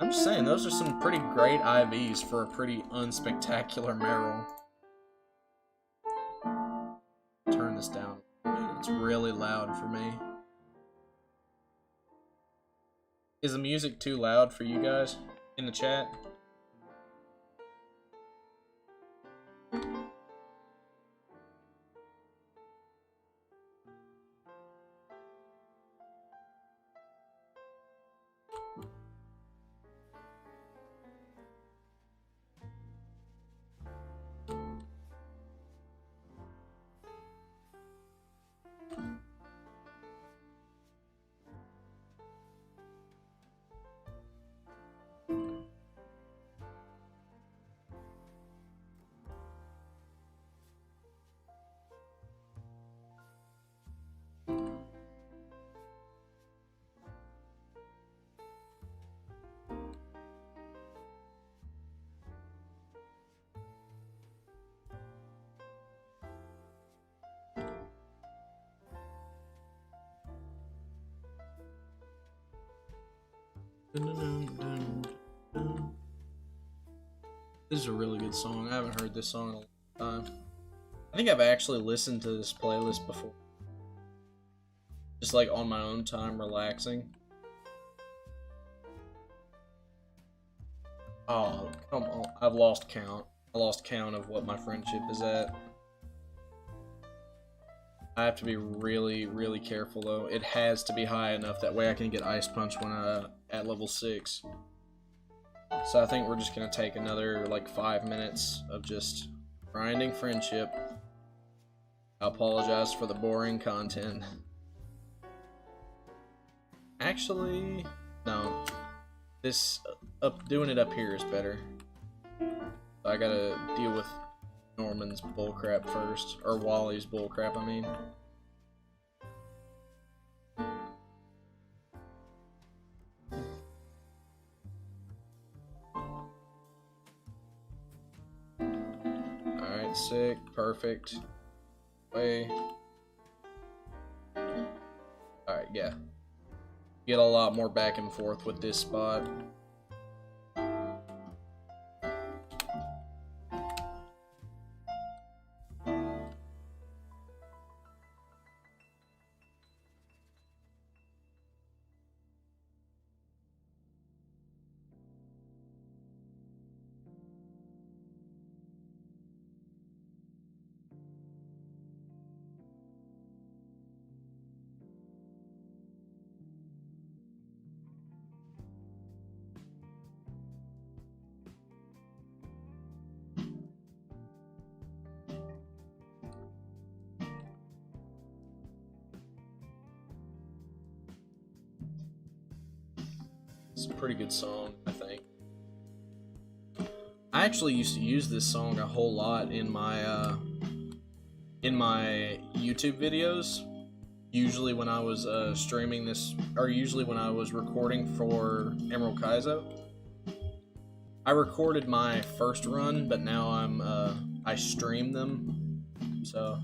I'm just saying, those are some pretty great IVs for a pretty unspectacular Meryl. Turn this down a bit. It's really loud for me. Is the music too loud for you guys in the chat? This is a really good song. I haven't heard this song in a long time. I think I've actually listened to this playlist before. Just like on my own time, relaxing. Oh, come on. I've lost count. I lost count of what my friendship is at. I have to be really, really careful though. It has to be high enough, that way I can get Ice Punch when at level 6. So I think we're just gonna take another like 5 minutes of just grinding friendship. I apologize for the boring content. Actually, no. This doing it up here is better. I gotta deal with Norman's bullcrap first, or Wally's bullcrap, I mean. Alright, sick, perfect. Way. Alright, yeah. Get a lot more back and forth with this spot. It's a pretty good song, I think. I actually used to use this song a whole lot in my YouTube videos. Usually when I was streaming this, or usually when I was recording for Emerald Kaizo. I recorded my first run, but now I stream them, so.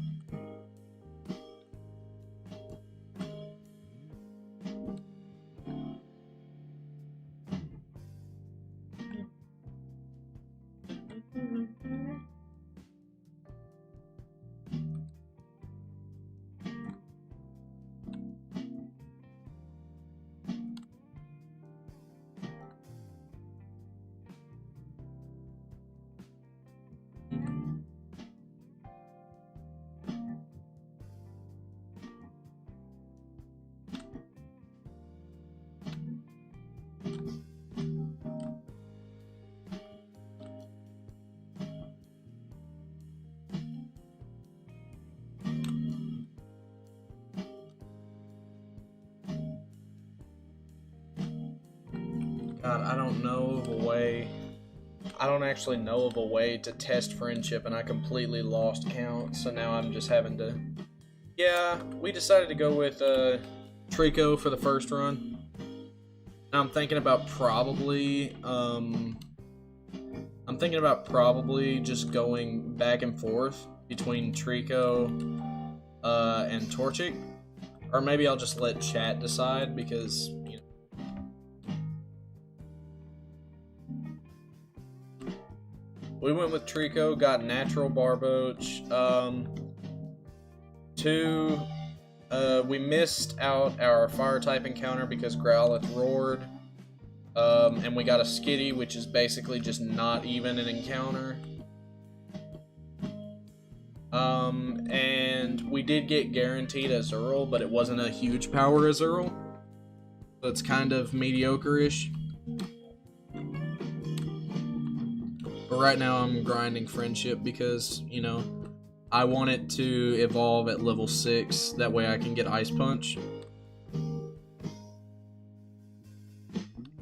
God, I don't know of a way. I don't actually know of a way to test friendship, and I completely lost count, so now I'm just having to. Yeah, we decided to go with Trico for the first run. Now I'm thinking about probably just going back and forth between Trico and Torchic, or maybe I'll just let chat decide, because you know. We went with Trico, got natural Barboach. 2, we missed out our fire type encounter because Growlithe roared. And we got a Skitty, which is basically just not even an encounter. And we did get guaranteed Azurill, but it wasn't a huge power Azurill. So it's kind of mediocre-ish. But right now I'm grinding friendship because, you know, I want it to evolve at level 6. That way I can get Ice Punch.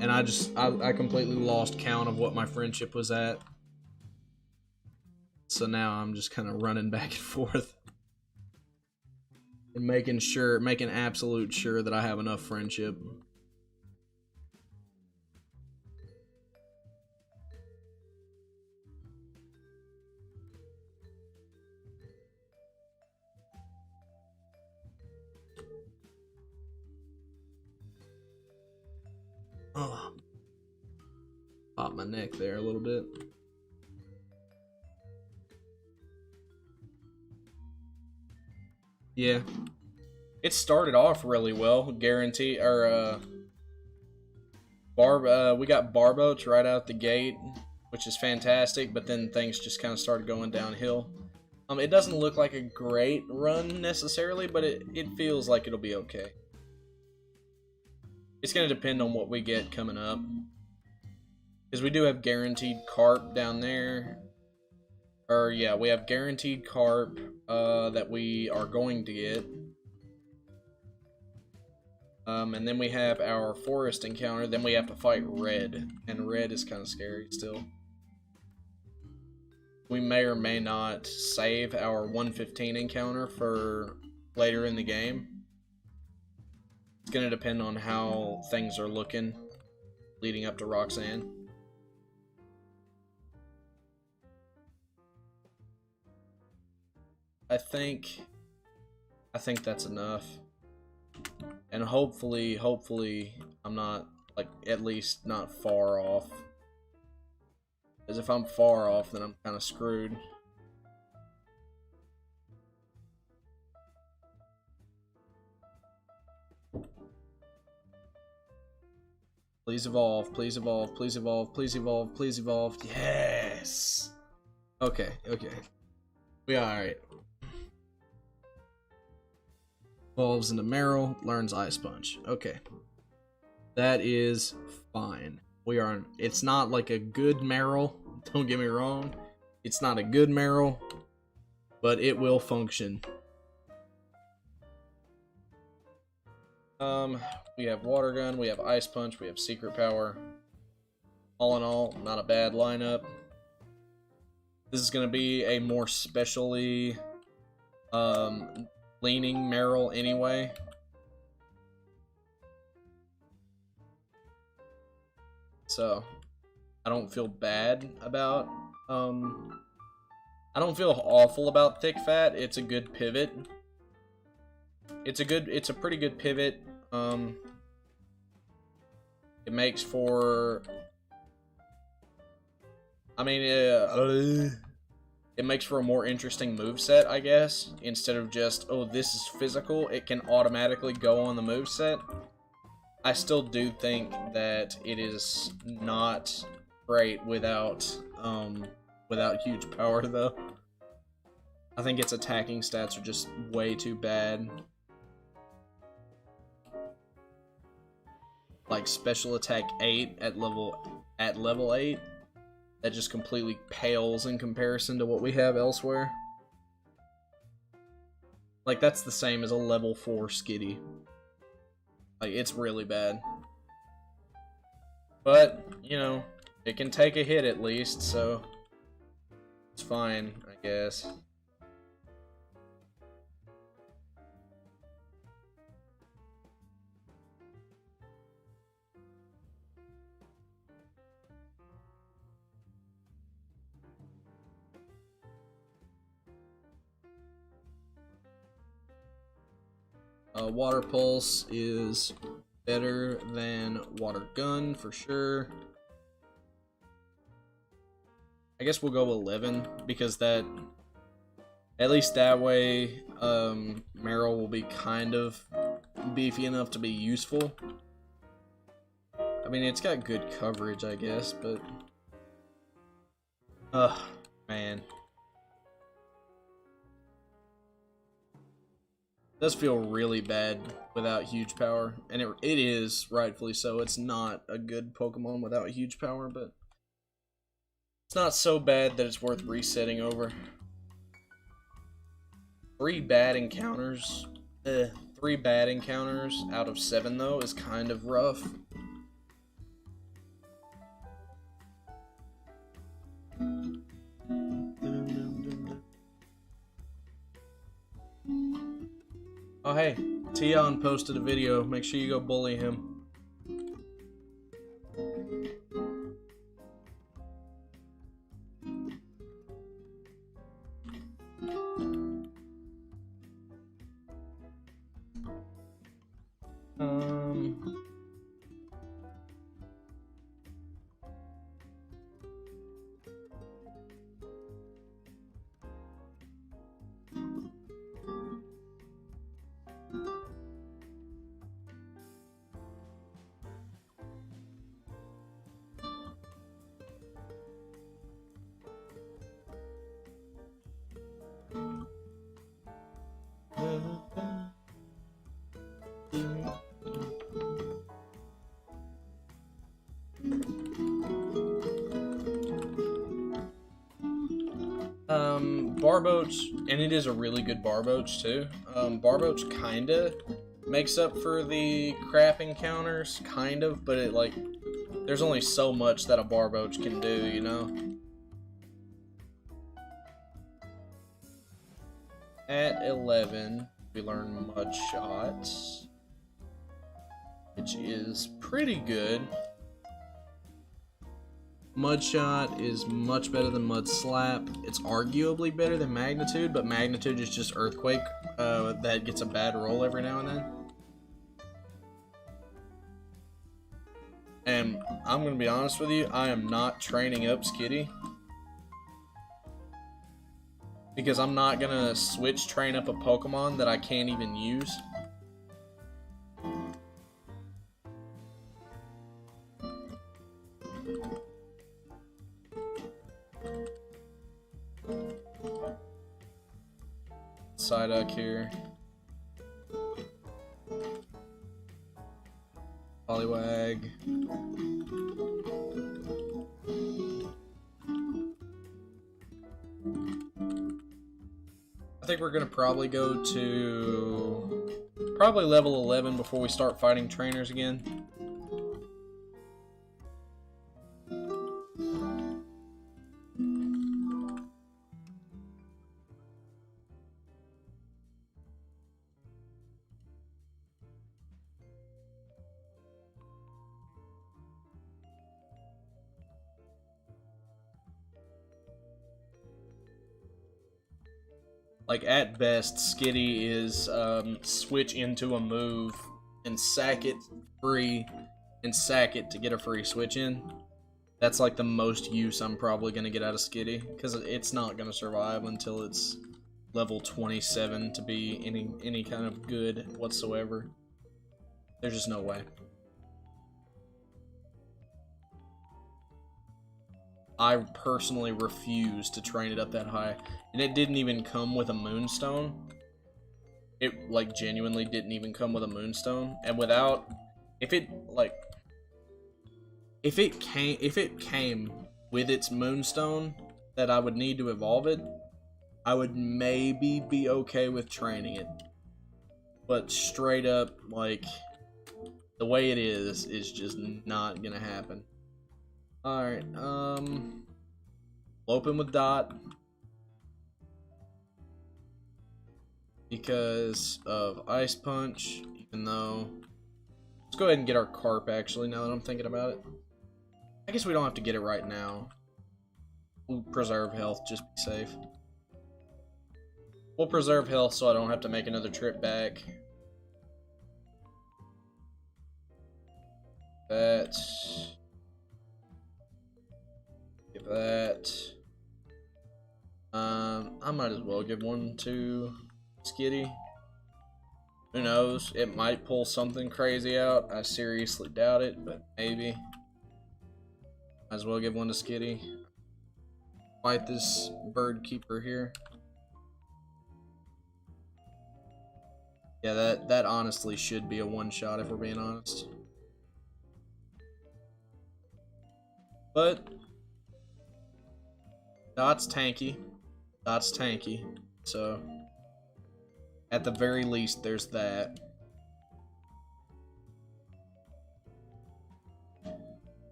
And I completely lost count of what my friendship was at. So now I'm just kind of running back and forth. And making absolute sure that I have enough friendship. Oh, popped my neck there a little bit. Yeah, it started off really well. Guarantee, or we got Barboach right out the gate. which is fantastic, but then things just kind of started going downhill. It doesn't look like a great run necessarily, but it feels like it'll be okay. It's going to depend on what we get coming up. Because we do have guaranteed carp down there. Or, yeah, we have guaranteed carp that we are going to get. And then we have our forest encounter. Then we have to fight red. And red is kind of scary still. We may or may not save our 115 encounter for later in the game. It's going to depend on how things are looking leading up to Roxanne. I think that's enough. And hopefully I'm not, like, at least not far off. Because if I'm far off, then I'm kind of screwed. Please evolve, please evolve, please evolve, please evolve, please evolve. Yes! Okay, okay. We alright. Evolves into Meryl, learns Ice Punch. Okay. That is fine. We are, it's not like a good Meryl, don't get me wrong. It's not a good Meryl, but it will function. We have Water Gun, we have Ice Punch, we have Secret Power. All in all, not a bad lineup. This is going to be a more specially leaning Meryl anyway. So, I don't feel bad about, I don't feel awful about Thick Fat. It's a good pivot. It's a pretty good pivot. It makes for, I mean, it makes for a more interesting moveset, I guess. Instead of just, oh, this is physical, it can automatically go on the moveset. I still do think that it is not great without huge power, though. I think its attacking stats are just way too bad. Like special attack 8 at level 8. That just completely pales in comparison to what we have elsewhere. Like, that's the same as a level 4 Skitty. Like, it's really bad. But, you know, it can take a hit at least, so it's fine, I guess. Water Pulse is better than Water Gun for sure. I guess we'll go 11 because that, at least that way, Meryl will be kind of beefy enough to be useful. I mean, it's got good coverage, I guess, but man. It does feel really bad without huge power, and it is, rightfully so. It's not a good Pokemon without huge power, but it's not so bad that it's worth resetting over. 3 bad encounters. 3 bad encounters out of 7, though, is kind of rough. Oh hey, Tion posted a video. Make sure you go bully him. Barboach, and it is a really good Barboach too. Barboach kinda makes up for the crap encounters, kind of, but it like there's only so much that a Barboach can do, you know? At 11, we learn Mud Shot, which is pretty good. Mud Shot is much better than Mud Slap. It's arguably better than Magnitude, but Magnitude is just Earthquake that gets a bad roll every now and then. And I'm going to be honest with you, I am not training up Skitty. Because I'm not going to switch train up a Pokemon that I can't even use. Psyduck here. Poliwag. I think we're gonna probably go to level 11 before we start fighting trainers again. Like, at best, Skitty is switch into a move and sack it free and sack it to get a free switch in. That's like the most use I'm probably going to get out of Skitty, because it's not going to survive until it's level 27 to be any kind of good whatsoever. There's just no way. I personally refuse to train it up that high. And it didn't even come with a Moonstone. It, like, genuinely didn't even come with a Moonstone. And without... If it came with its Moonstone that I would need to evolve it, I would maybe be okay with training it. But straight up, like, the way it is just not gonna happen. Alright, open with Dot. Because of Ice Punch, even though... Let's go ahead and get our Carp, actually, now that I'm thinking about it. I guess we don't have to get it right now. We'll preserve health, just be safe. We'll preserve health so I don't have to make another trip back. That... Give that. I might as well give one to Skitty. Who knows? It might pull something crazy out. I seriously doubt it, but maybe. Might as well give one to Skitty. Fight this bird keeper here. Yeah, that honestly should be a one-shot if we're being honest. But Dot's tanky. Dot's tanky. So, at the very least, there's that.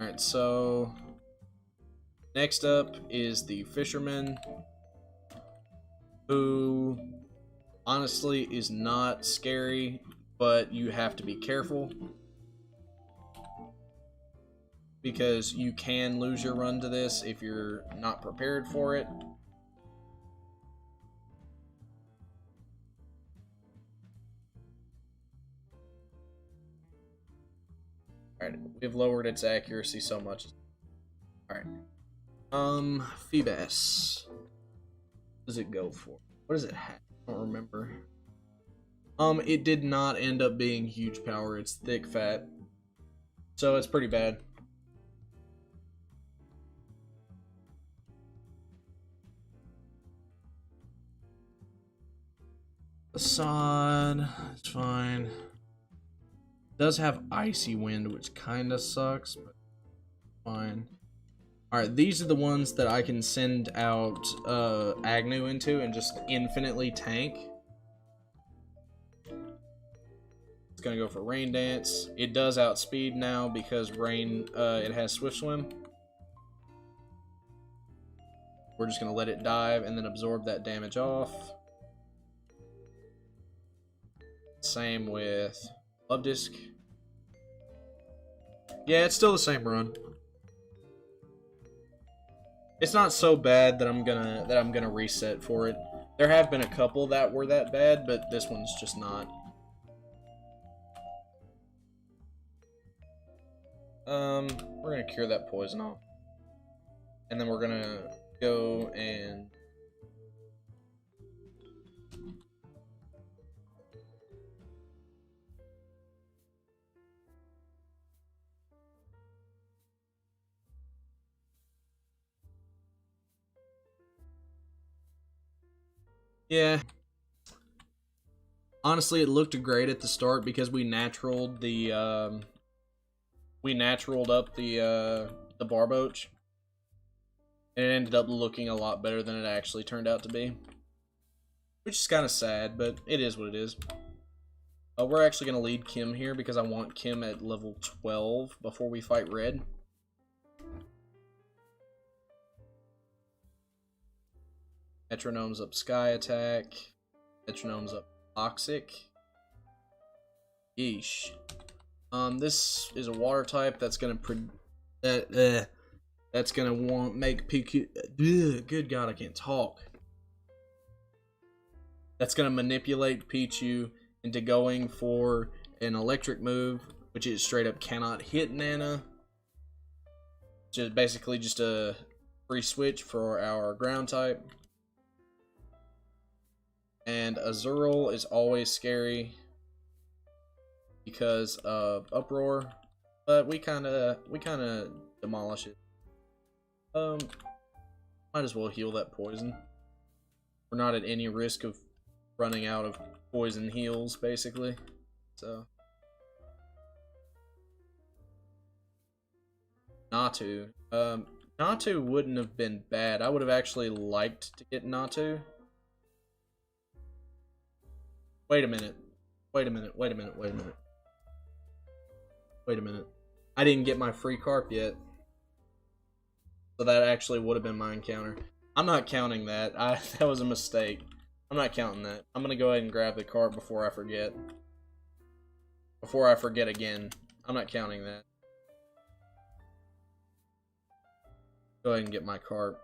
Alright, so... Next up is the Fisherman, who honestly is not scary, but you have to be careful. Because you can lose your run to this if you're not prepared for it. Alright, we've lowered its accuracy so much. Alright. Feebas. What does it go for? What does it have? I don't remember. It did not end up being huge power. It's thick fat. So it's pretty bad. Assad, it's fine. It does have Icy Wind, which kinda sucks, but fine. Alright, these are the ones that I can send out Agnew into and just infinitely tank. It's gonna go for Rain Dance. It does outspeed now because Rain, it has Swift Swim. We're just gonna let it dive and then absorb that damage off. Same with Love Disc. Yeah, it's still the same run. It's not so bad that I'm gonna reset for it. There have been a couple that were that bad, but this one's just not. We're gonna cure that poison off. And then we're gonna go and yeah. Honestly, it looked great at the start because we naturaled the up the Barboach. And it ended up looking a lot better than it actually turned out to be. Which is kind of sad, but it is what it is. We're actually going to lead Kim here because I want Kim at level 12 before we fight Red. Metronome's up Sky Attack. Metronome's up Toxic. Yeesh. This is a water type that's going to that's gonna make PQ. Good God, I can't talk. That's gonna manipulate Pichu into going for an electric move, which it straight up cannot hit Nana. Just basically just a free switch for our ground type. And Azurill is always scary because of Uproar, but we kind of demolish it. Might as well heal that poison. We're not at any risk of running out of poison heals, basically. So Natu. Natu wouldn't have been bad. I would have actually liked to get Natu. Wait a minute. Wait a minute. Wait a minute. Wait a minute. Wait a minute. I didn't get my free carp yet. So that actually would have been my encounter. I'm not counting that. That was a mistake. I'm not counting that. I'm going to go ahead and grab the carp before I forget. Before I forget again. I'm not counting that. Go ahead and get my carp.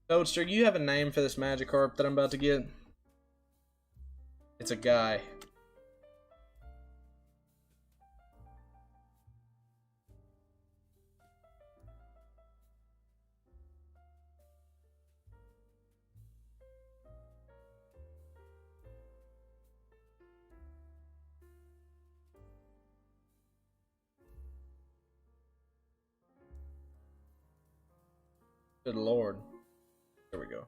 Toadster, you have a name for this Magikarp that I'm about to get? It's a guy. Good lord. There we go.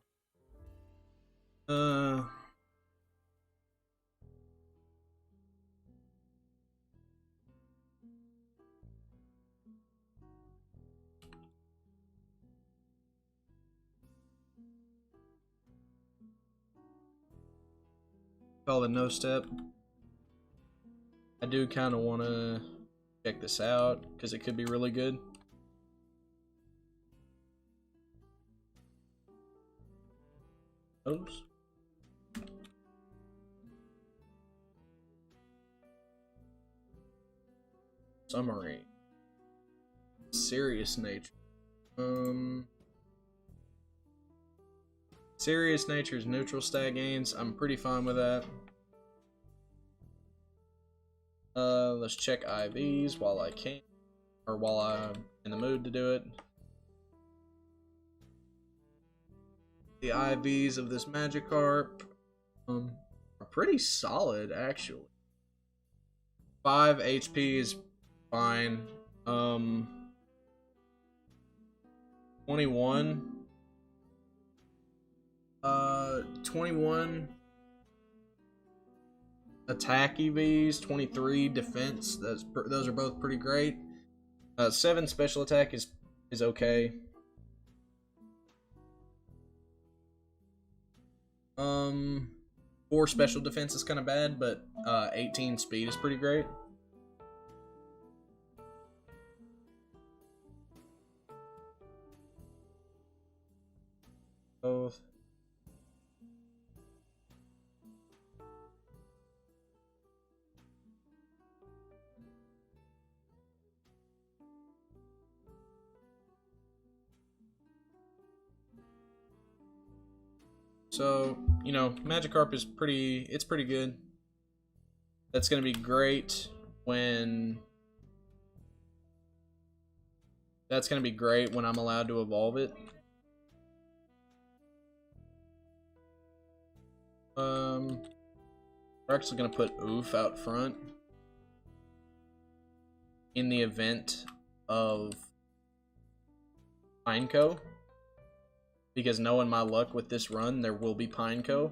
Call it no step. I do kind of want to check this out because it could be really good. Oops. Summary. Serious nature. Serious nature's neutral stat gains. I'm pretty fine with that. Let's check IVs while I can, or while I'm in the mood to do it. The IVs of this Magikarp are pretty solid, actually. 5 HP is fine. 21. 21. attack EVs, 23 defense. Those are both pretty great. 7 special attack is okay. 4 special defense is kind of bad, but 18 speed is pretty great. Both. So, you know, Magikarp is pretty good. That's going to be great when... That's going to be great when I'm allowed to evolve it. We're actually going to put Oof out front. In the event of Pineco. Because knowing my luck with this run, there will be Pineco.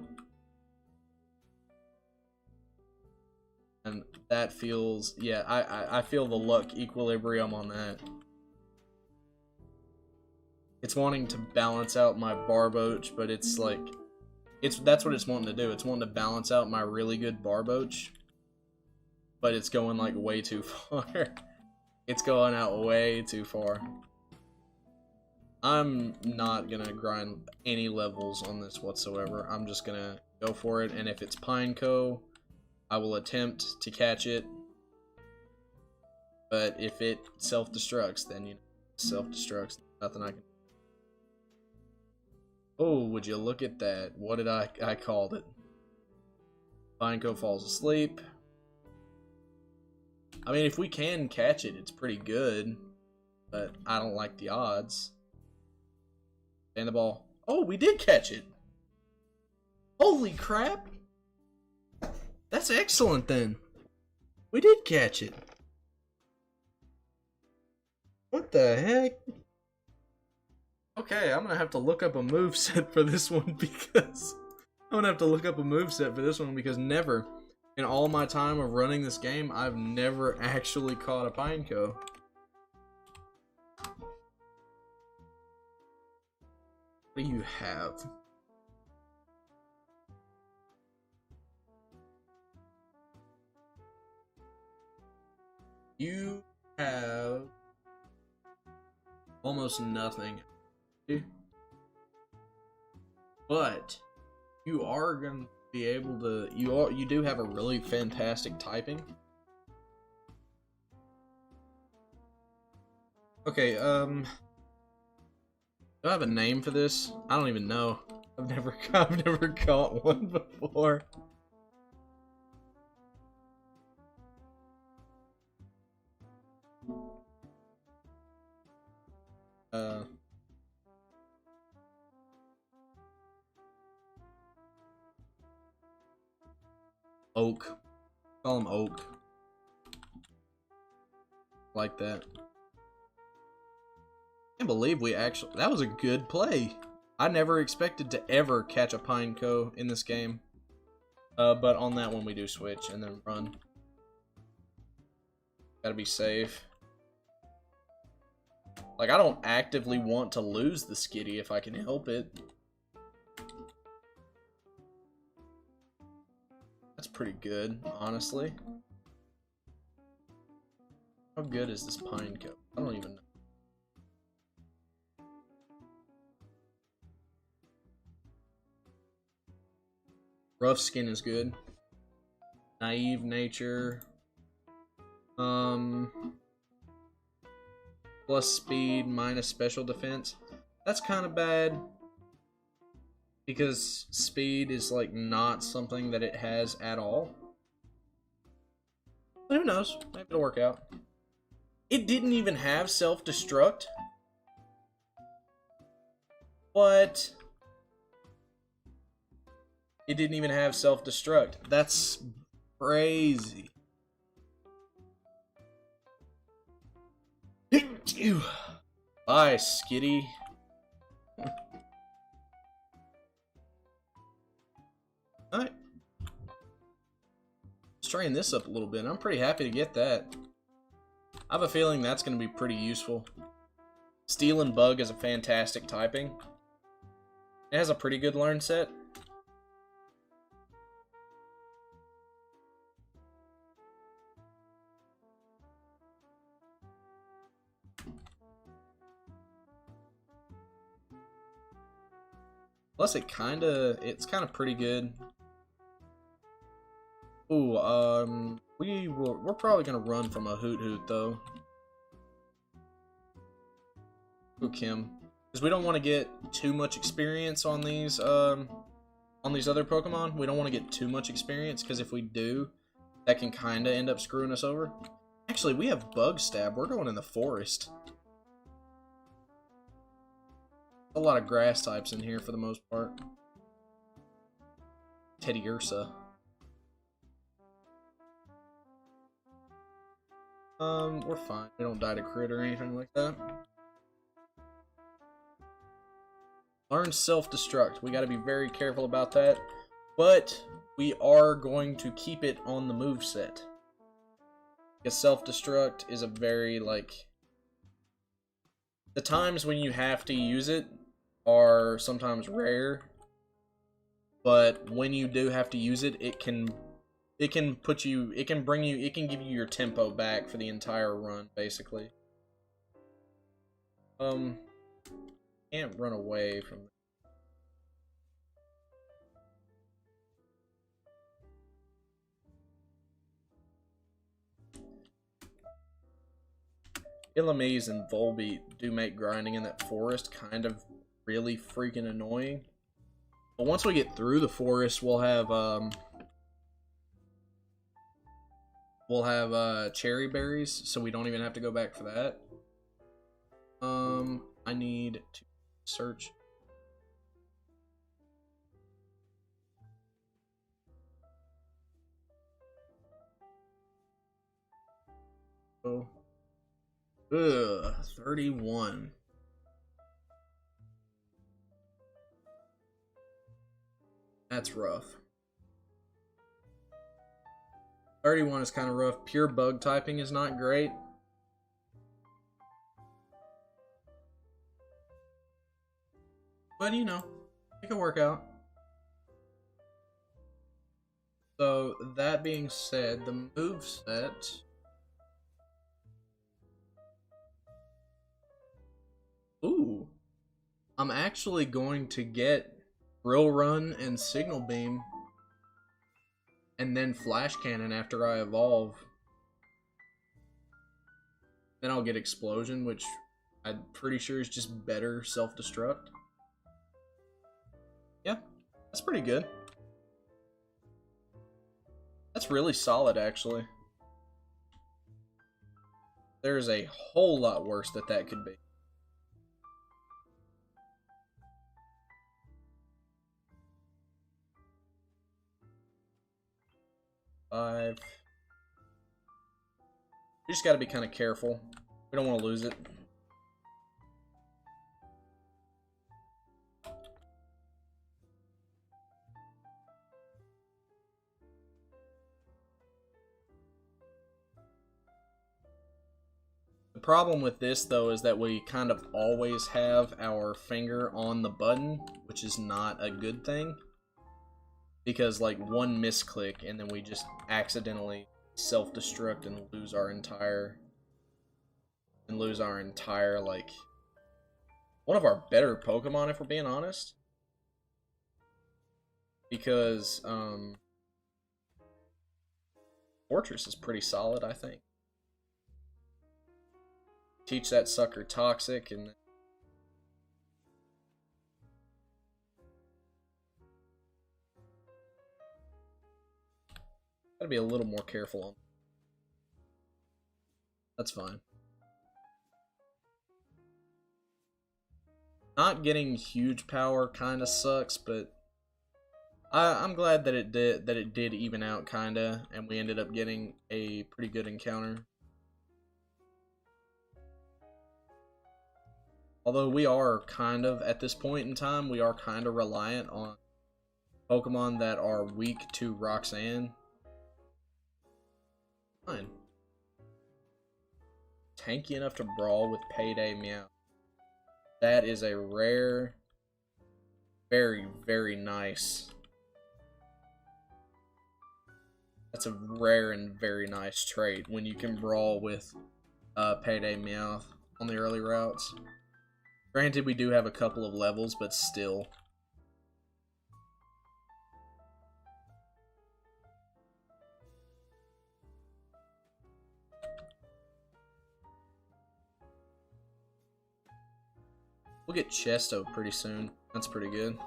And that feels... Yeah, I feel the luck equilibrium on that. It's wanting to balance out my Barboach, but it's like... That's what it's wanting to do. It's wanting to balance out my really good Barboach. But it's going like way too far. It's going out way too far. I'm not gonna grind any levels on this whatsoever. I'm just gonna go for it, and if it's Pineco, I will attempt to catch it. But if it self-destructs, then, you know, self-destructs. Nothing I can... Oh, would you look at that? What did I called it? Pineco falls asleep. I mean, if we can catch it, it's pretty good. But I don't like the odds. And the ball. Oh, we did catch it. Holy crap. That's excellent then. We did catch it. What the heck? Okay, I'm gonna have to look up a moveset for this one because... never, in all my time of running this game, I've never actually caught a Pineco. What do you have? You have almost nothing. But you are going to be able to... You do have a really fantastic typing. Okay, do I have a name for this? I don't even know. I've never caught one before. Oak. Call him Oak. Like that. I can't believe we actually... That was a good play. I never expected to ever catch a Pineco in this game. But on that one we do switch and then run. Gotta be safe. Like, I don't actively want to lose the Skitty if I can help it. That's pretty good, honestly. How good is this Pineco? I don't even know. Rough Skin is good. Naive Nature. Plus speed, minus special defense. That's kind of bad. Because speed is like not something that it has at all. But who knows? Maybe it'll work out. It didn't even have self-destruct. What? It didn't even have self-destruct. That's crazy. Bye, Skitty. Alright. Let's train this up a little bit. I'm pretty happy to get that. I have a feeling that's going to be pretty useful. Steel and Bug is a fantastic typing. It has a pretty good learn set. Plus, it's kind of pretty good. Ooh, we're probably gonna run from a Hoot Hoot though. Ooh, Kim, because we don't want to get too much experience on these other Pokemon. We don't want to get too much experience because if we do, that can kind of end up screwing us over. Actually, we have Bug Stab. We're going in the forest. A lot of grass types in here for the most part. Teddy Ursa. We're fine. We don't die to crit or anything like that. Learn self-destruct. We gotta be very careful about that. But we are going to keep it on the moveset. Because self-destruct is a very, like... The times when you have to use it are sometimes rare, but when you do have to use it, it can give you your tempo back for the entire run, basically. Can't run away from Illumise and Volbeat do make grinding in that forest kind of really freaking annoying. But once we get through the forest, we'll have cherry berries, so we don't even have to go back for that. I need to search. Oh. Ugh, 31. That's rough. 31 is kind of rough. Pure bug typing is not great. But, you know, it can work out. So, that being said, the moveset... Ooh. I'm actually going to get Drill Run and Signal Beam. And then Flash Cannon after I evolve. Then I'll get Explosion, which I'm pretty sure is just better self-destruct. Yeah, that's pretty good. That's really solid, actually. There's a whole lot worse that could be. Five. You just gotta be kind of careful. We don't want to lose it. The problem with this, though, is that we kind of always have our finger on the button, which is not a good thing. Because, like, one misclick, and then we just accidentally self-destruct and lose our entire... like... one of our better Pokemon, if we're being honest. Because, Fortress is pretty solid, I think. Teach that sucker Toxic, and... gotta be a little more careful on. That's fine. Not getting huge power kind of sucks, but I'm glad that it did even out kinda, and we ended up getting a pretty good encounter. Although we are kind of, at this point in time, we are kind of reliant on Pokemon that are weak to Roxanne. Fine. Tanky enough to brawl with Payday Meow. That is a rare, very, very nice. That's a rare and very nice trait when you can brawl with Payday Meow on the early routes. Granted, we do have a couple of levels, but still. We'll get Chesto pretty soon. That's pretty good.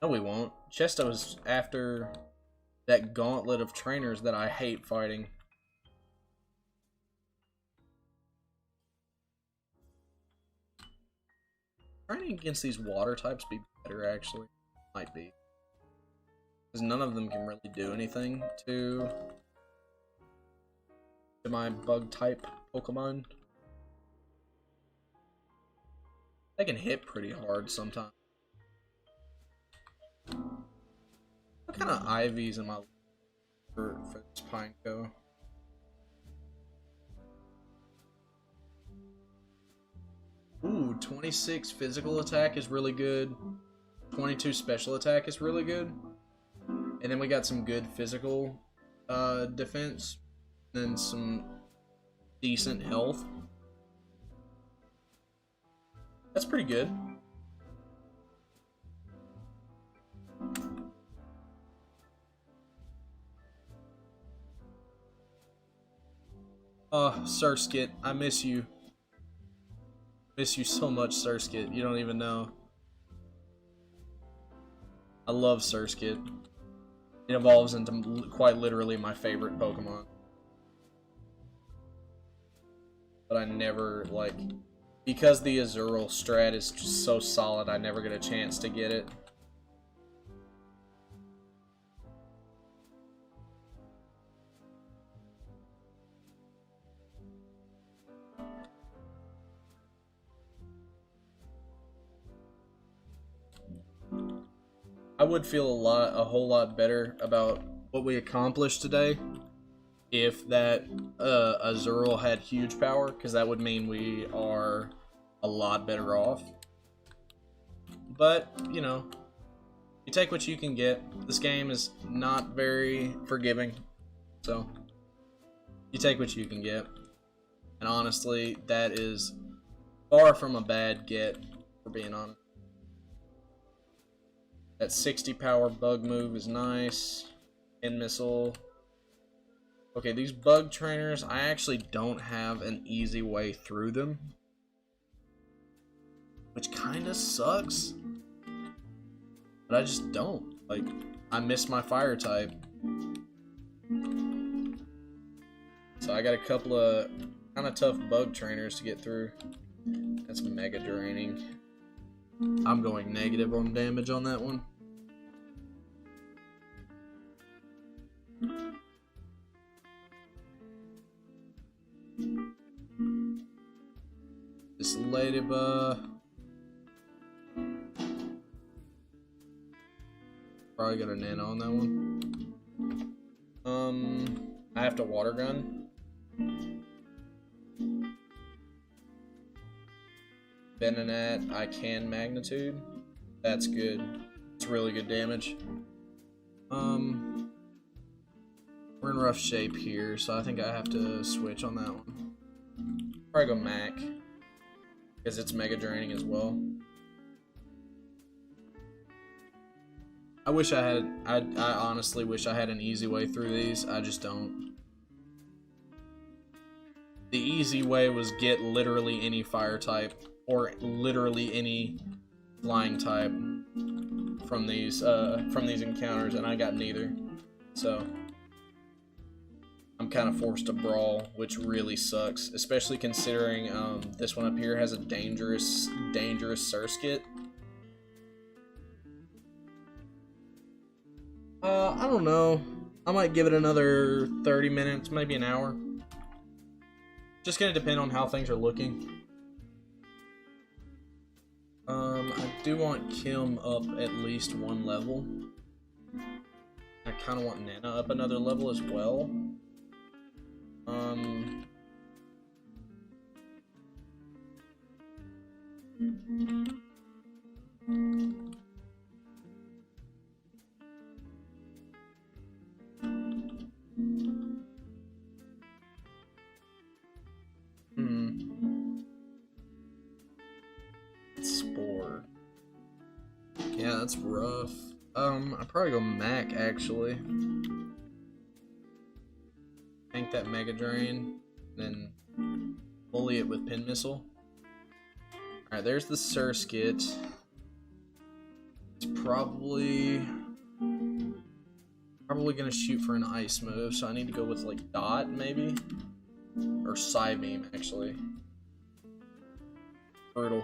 No, we won't. Chesto is after that gauntlet of trainers that I hate fighting. Training against these water types be better, actually. Might be. Because none of them can really do anything to my bug type Pokemon. They can hit pretty hard sometimes. What kind of IVs am I for this Pineco? Ooh, 26 physical attack is really good. 22 special attack is really good. And then we got some good physical defense. Then some decent health. That's pretty good. Oh, Surskit, I miss you. Miss you so much, Surskit. You don't even know. I love Surskit. It evolves into quite literally my favorite Pokemon. But I never, like... Because the Azurill strat is just so solid, I never get a chance to get it. I would feel a whole lot better about what we accomplished today if that Azurill had huge power, because that would mean we are a lot better off. But, you know, you take what you can get. This game is not very forgiving, so you take what you can get. And honestly, that is far from a bad get, for being honest. That 60 power bug move is nice. End missile. Okay, these bug trainers, I actually don't have an easy way through them. Which kinda sucks. But I just don't. Like, I miss my fire type. So I got a couple of kinda tough bug trainers to get through. That's mega draining. I'm going negative on damage on that one. This ladybug. Probably got a nano on that one. I have to water gun. Venonat, I can magnitude. That's good. It's really good damage. We're in rough shape here, so I think I have to switch on that one. Probably go Mac, because it's mega draining as well. I honestly wish I had an easy way through these. I just don't. The easy way was get literally any fire type, or literally any flying type from these encounters, and I got neither. So I'm kind of forced to brawl, which really sucks, especially considering this one up here has a dangerous Surskit. I don't know. I might give it another 30 minutes, maybe an hour. Just gonna depend on how things are looking. I do want Kim up at least one level. I kind of want Nana up another level as well. Um. Spore. Yeah, that's rough. I'd probably go Mac, actually. Tank that Mega Drain, then bully it with Pin Missile. Alright, there's the Surskit. It's probably gonna shoot for an Ice move, so I need to go with, like, Dot, maybe? Or Psybeam, actually. Brutal.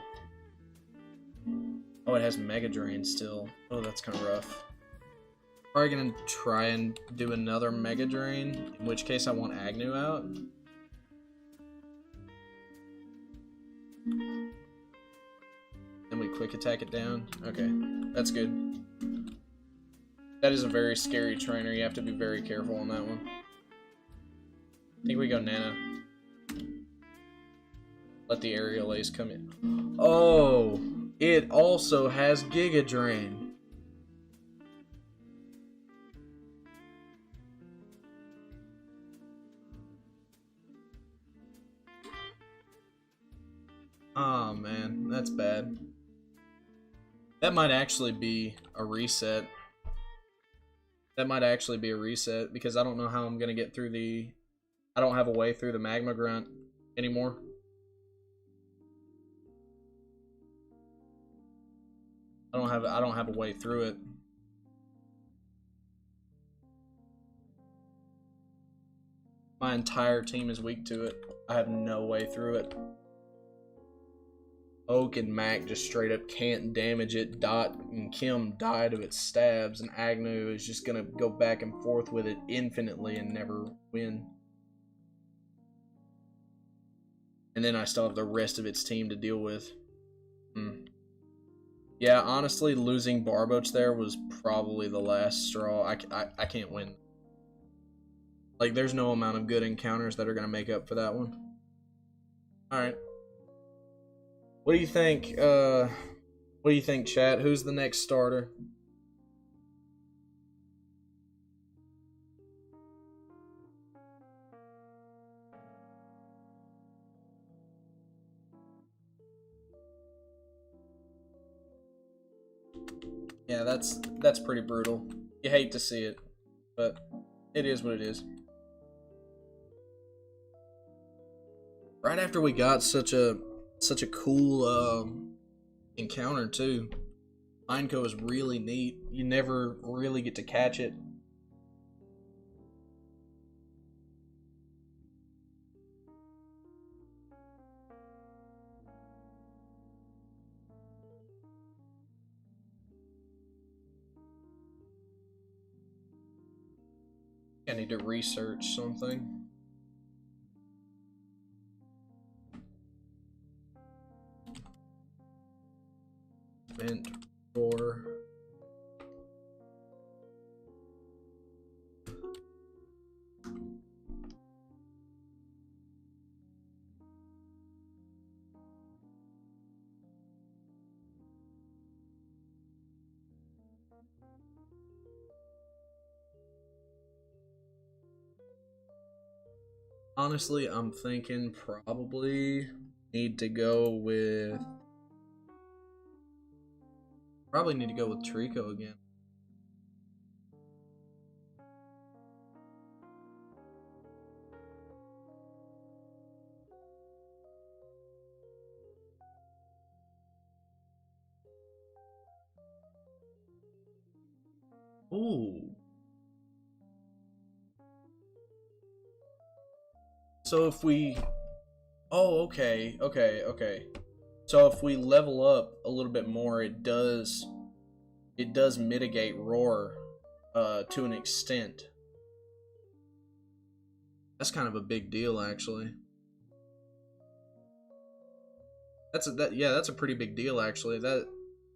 Oh, it has Mega Drain still. Oh, that's kind of rough. Probably gonna try and do another Mega Drain, in which case I want Agnew out. Then we quick attack it down. Okay, that's good. That is a very scary trainer. You have to be very careful on that one. I think we go Nana. Let the Aerial Ace come in. Oh, it also has Giga Drain. Oh man, that's bad. That might actually be a reset. That might actually be a reset, because I don't know how I'm gonna get through the... I don't have a way through the Magma Grunt anymore. I don't have a way through it. My entire team is weak to it. I have no way through it. Oak and Mac just straight up can't damage it. Dot and Kim die to its stabs, and Agnew is just gonna go back and forth with it infinitely and never win. And then I still have the rest of its team to deal with. Yeah, honestly, losing Barboach there was probably the last straw. I can't win. Like, there's no amount of good encounters that are gonna make up for that one. Alright. What do you think, chat? Who's the next starter? Yeah, that's pretty brutal. You hate to see it, but it is what it is. Right after we got such a cool encounter too. Pineco is really neat. You never really get to catch it. I need to research something. Vent for honestly, I'm thinking probably need to go with Trico again. Ooh. So if we... Oh, okay. So if we level up a little bit more, it does mitigate Roar to an extent. That's kind of a big deal, actually. That's a pretty big deal, actually.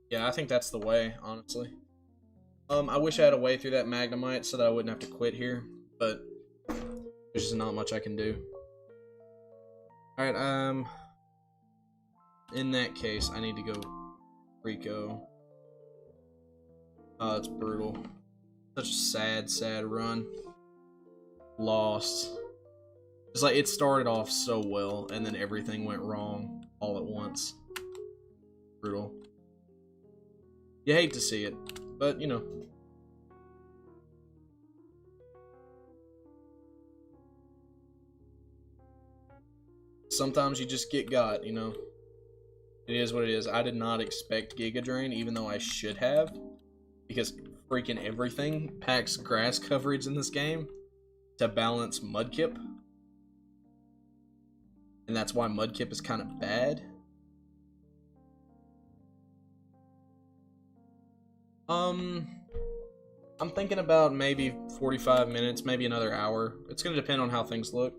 Yeah, I think that's the way, honestly. I wish I had a way through that Magnemite so that I wouldn't have to quit here, but There's just not much I can do. Alright, in that case, I need to go Rico. Oh, it's brutal. Such a sad, sad run. Lost. It's like, it started off so well, and then everything went wrong all at once. Brutal. You hate to see it, but, you know. Sometimes you just get got, you know. It is what it is. I did not expect Giga Drain, even though I should have. Because freaking everything packs grass coverage in this game to balance Mudkip. And that's why Mudkip is kind of bad. I'm thinking about maybe 45 minutes, maybe another hour. It's going to depend on how things look.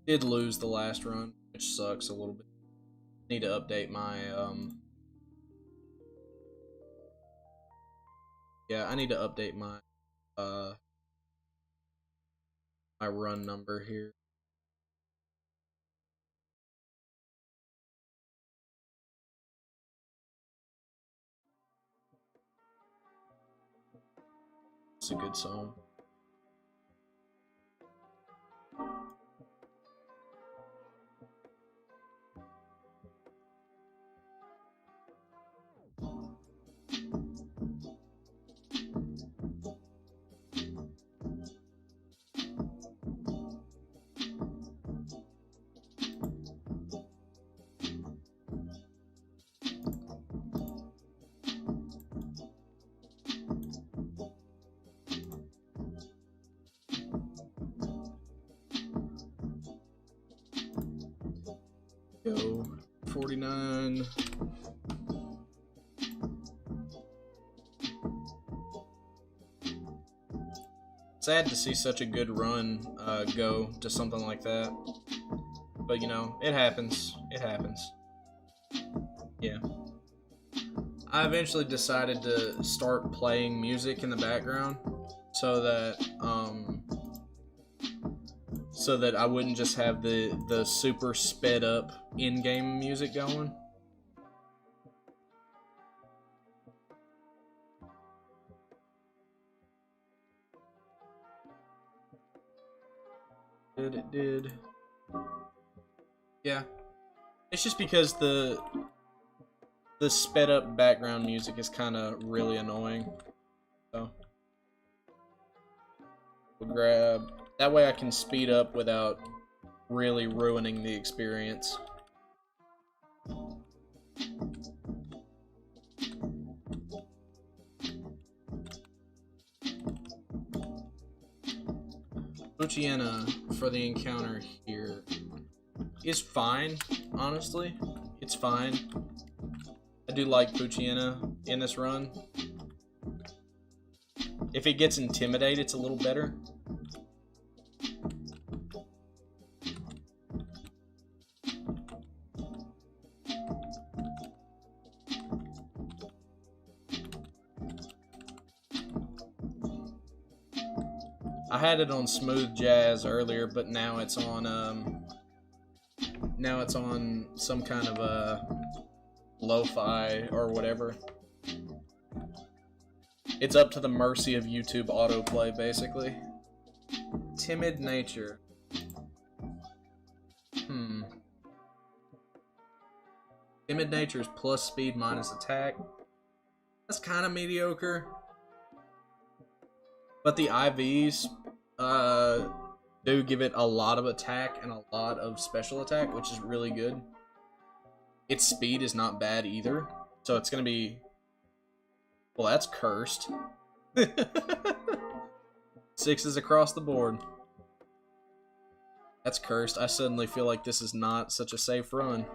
Did lose the last run, which sucks a little bit. Need to update my, yeah, I need to update my, my run number here. It's a good song. Go 49. Sad to see such a good run go to something like that. But you know, it happens. It happens. Yeah. I eventually decided to start playing music in the background so that I wouldn't just have the super sped up in-game music going. It did. Yeah. It's just because the sped up background music is kind of really annoying. So we'll grab that way I can speed up without really ruining the experience. Luciana for the encounter here is fine, honestly. It's fine. I do like Puchiana in this run. If it gets Intimidate, it's a little better. I had it on Smooth Jazz earlier, but now it's on some kind of a lo-fi or whatever. It's up to the mercy of YouTube autoplay, basically. Timid nature. Timid nature is plus speed minus attack. That's kind of mediocre. But the IVs do give it a lot of attack and a lot of special attack, which is really good. Its speed is not bad either. So it's going to be... Well, that's cursed. 6s across the board. That's cursed. I suddenly feel like this is not such a safe run.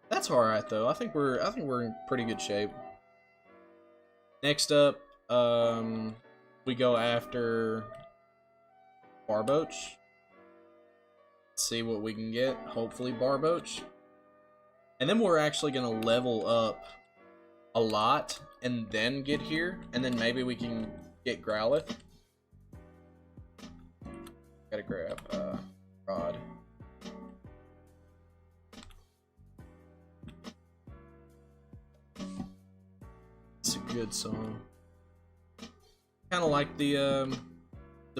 That's alright though. I think we're in pretty good shape. Next up, we go after Barboach. See what we can get. Hopefully Barboach. And then we're actually going to level up a lot and then get here. And then maybe we can get Growlithe. Gotta grab Rod. It's a good song. Kind of like the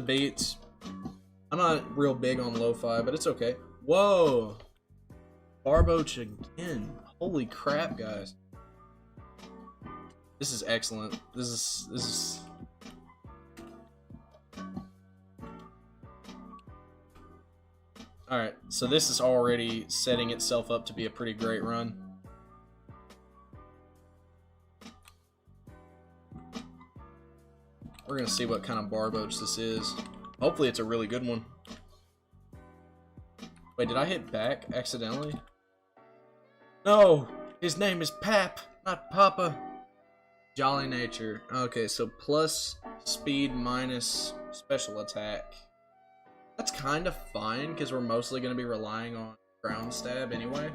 beats. I'm not real big on lo-fi, but it's okay. Whoa! Barboach again. Holy crap, guys. This is excellent. This is Alright, so this is already setting itself up to be a pretty great run. We're gonna see what kind of Barboach this is. Hopefully it's a really good one. Wait, did I hit back accidentally? No! His name is Pap, not Papa. Jolly Nature. Okay, so plus speed minus special attack. That's kind of fine, because we're mostly going to be relying on ground stab anyway.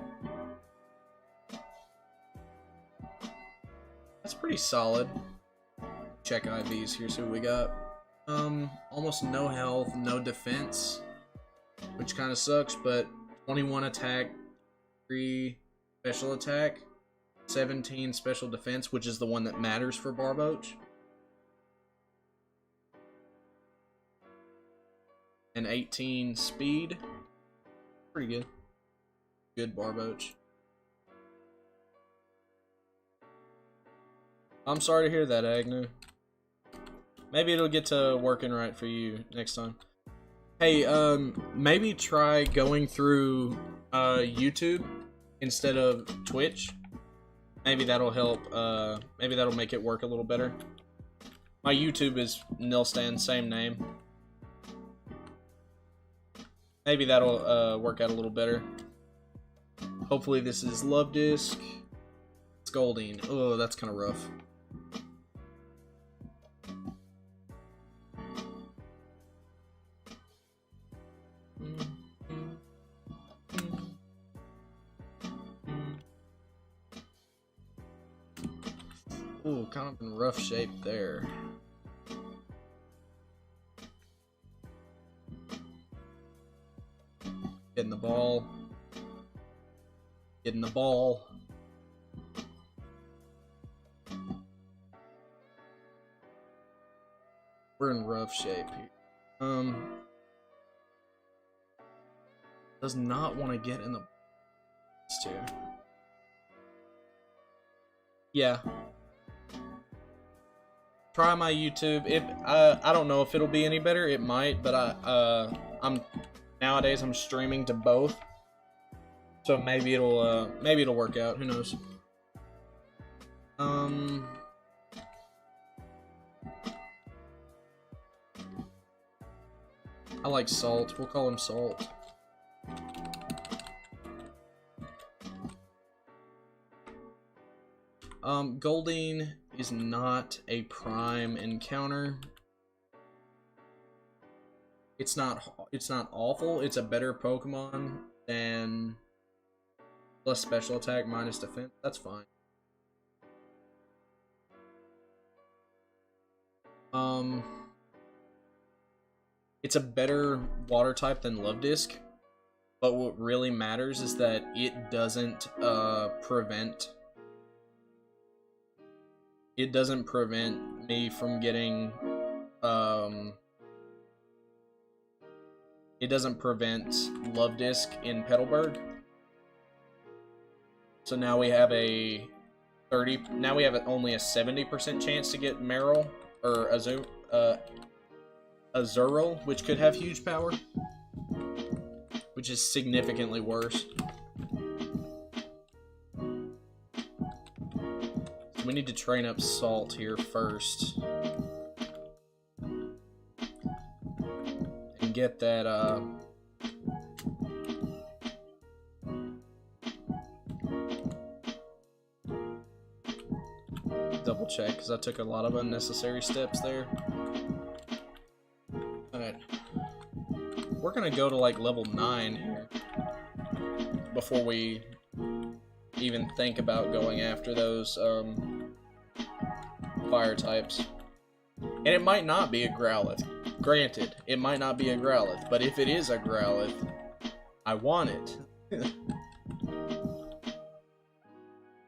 That's pretty solid. Check IVs here, see what we got. Almost no health, no defense, which kind of sucks, but 21 attack, 3 special attack, 17 special defense, which is the one that matters for Barboach. And 18 speed. Pretty good. Good Barboach. I'm sorry to hear that, Agnew. Maybe it'll get to working right for you next time. Hey, maybe try going through YouTube instead of Twitch. Maybe that'll help. Maybe that'll make it work a little better. My YouTube is Nilstan, same name. Maybe that'll work out a little better. Hopefully this is Love Disc. Scolding. Oh, that's kind of rough. Ooh, kind of in rough shape there. Getting the ball. Getting the ball. We're in rough shape here. Does not want to get in the two. Yeah. Try my YouTube. If I don't know if it'll be any better. It might, but nowadays I'm streaming to both, so maybe it'll work out. Who knows? I like Salt. We'll call him Salt. Goldeen is not a prime encounter. It's not awful. It's a better Pokemon than plus special attack minus defense. That's fine. It's a better water type than Love Disc, but what really matters is that it doesn't prevent me from getting it doesn't prevent Love Disc in Petalburg. So now we have a only a 70% chance to get Meryl or Azurill, which could have huge power, which is significantly worse. So we need to train up Salt here first. And get that, double check, because I took a lot of unnecessary steps there. Alright. we're gonna go to like level 9 here before we even think about going after those fire types. And it might not be a Growlithe. Granted, it might not be a Growlithe, but if it is a Growlithe, I want it.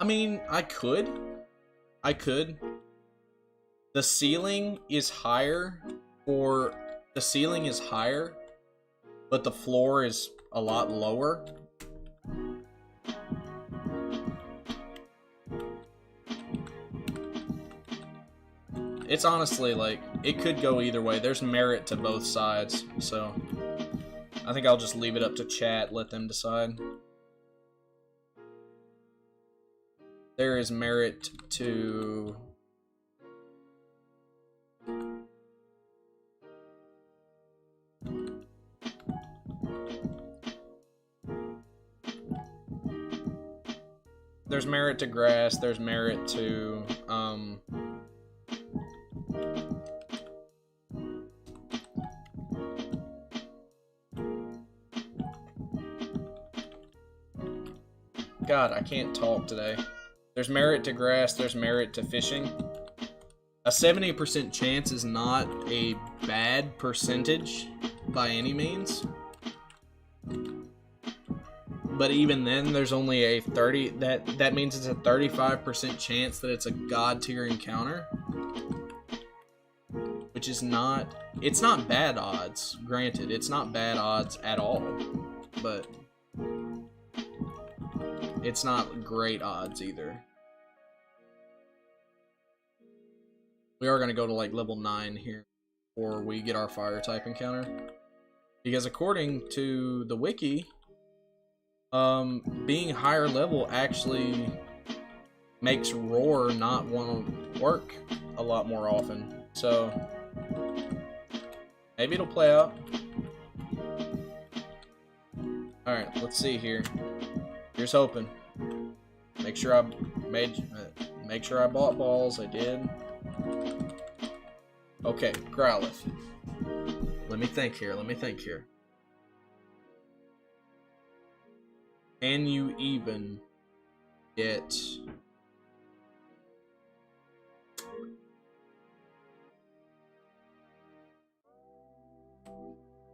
I mean, I could. The ceiling is higher but the floor is a lot lower. It's honestly, like, it could go either way. There's merit to both sides, so I think I'll just leave it up to chat, let them decide. There is merit to... There's merit to grass, there's merit to, God, I can't talk today. There's merit to grass, there's merit to fishing. A 70% chance is not a bad percentage by any means. But even then, there's only a 30, that means it's a 35% chance that it's a god tier encounter. Which is not, it's not bad odds, granted, it's not bad odds at all. But it's not great odds either. We are going to go to like level 9 here before we get our fire type encounter. Because according to the wiki, being higher level actually makes Roar not want to work a lot more often. So maybe it'll play out. Alright, let's see here. Here's hoping. Make sure I bought balls. I did. Okay, Growlithe. Let me think here. Can you even get...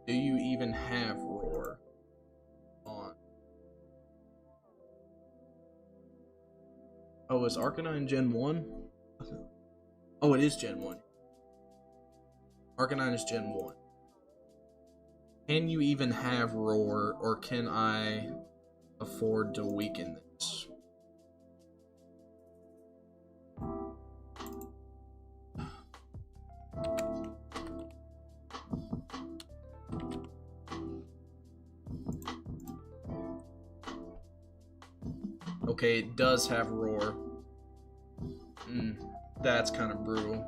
Do you even have Roar on? Oh, is Arcanine Gen 1? Oh, it is Gen 1. Arcanine is Gen 1. Can you even have Roar, or can I afford to weaken this? Okay, it does have Roar. That's kind of brutal.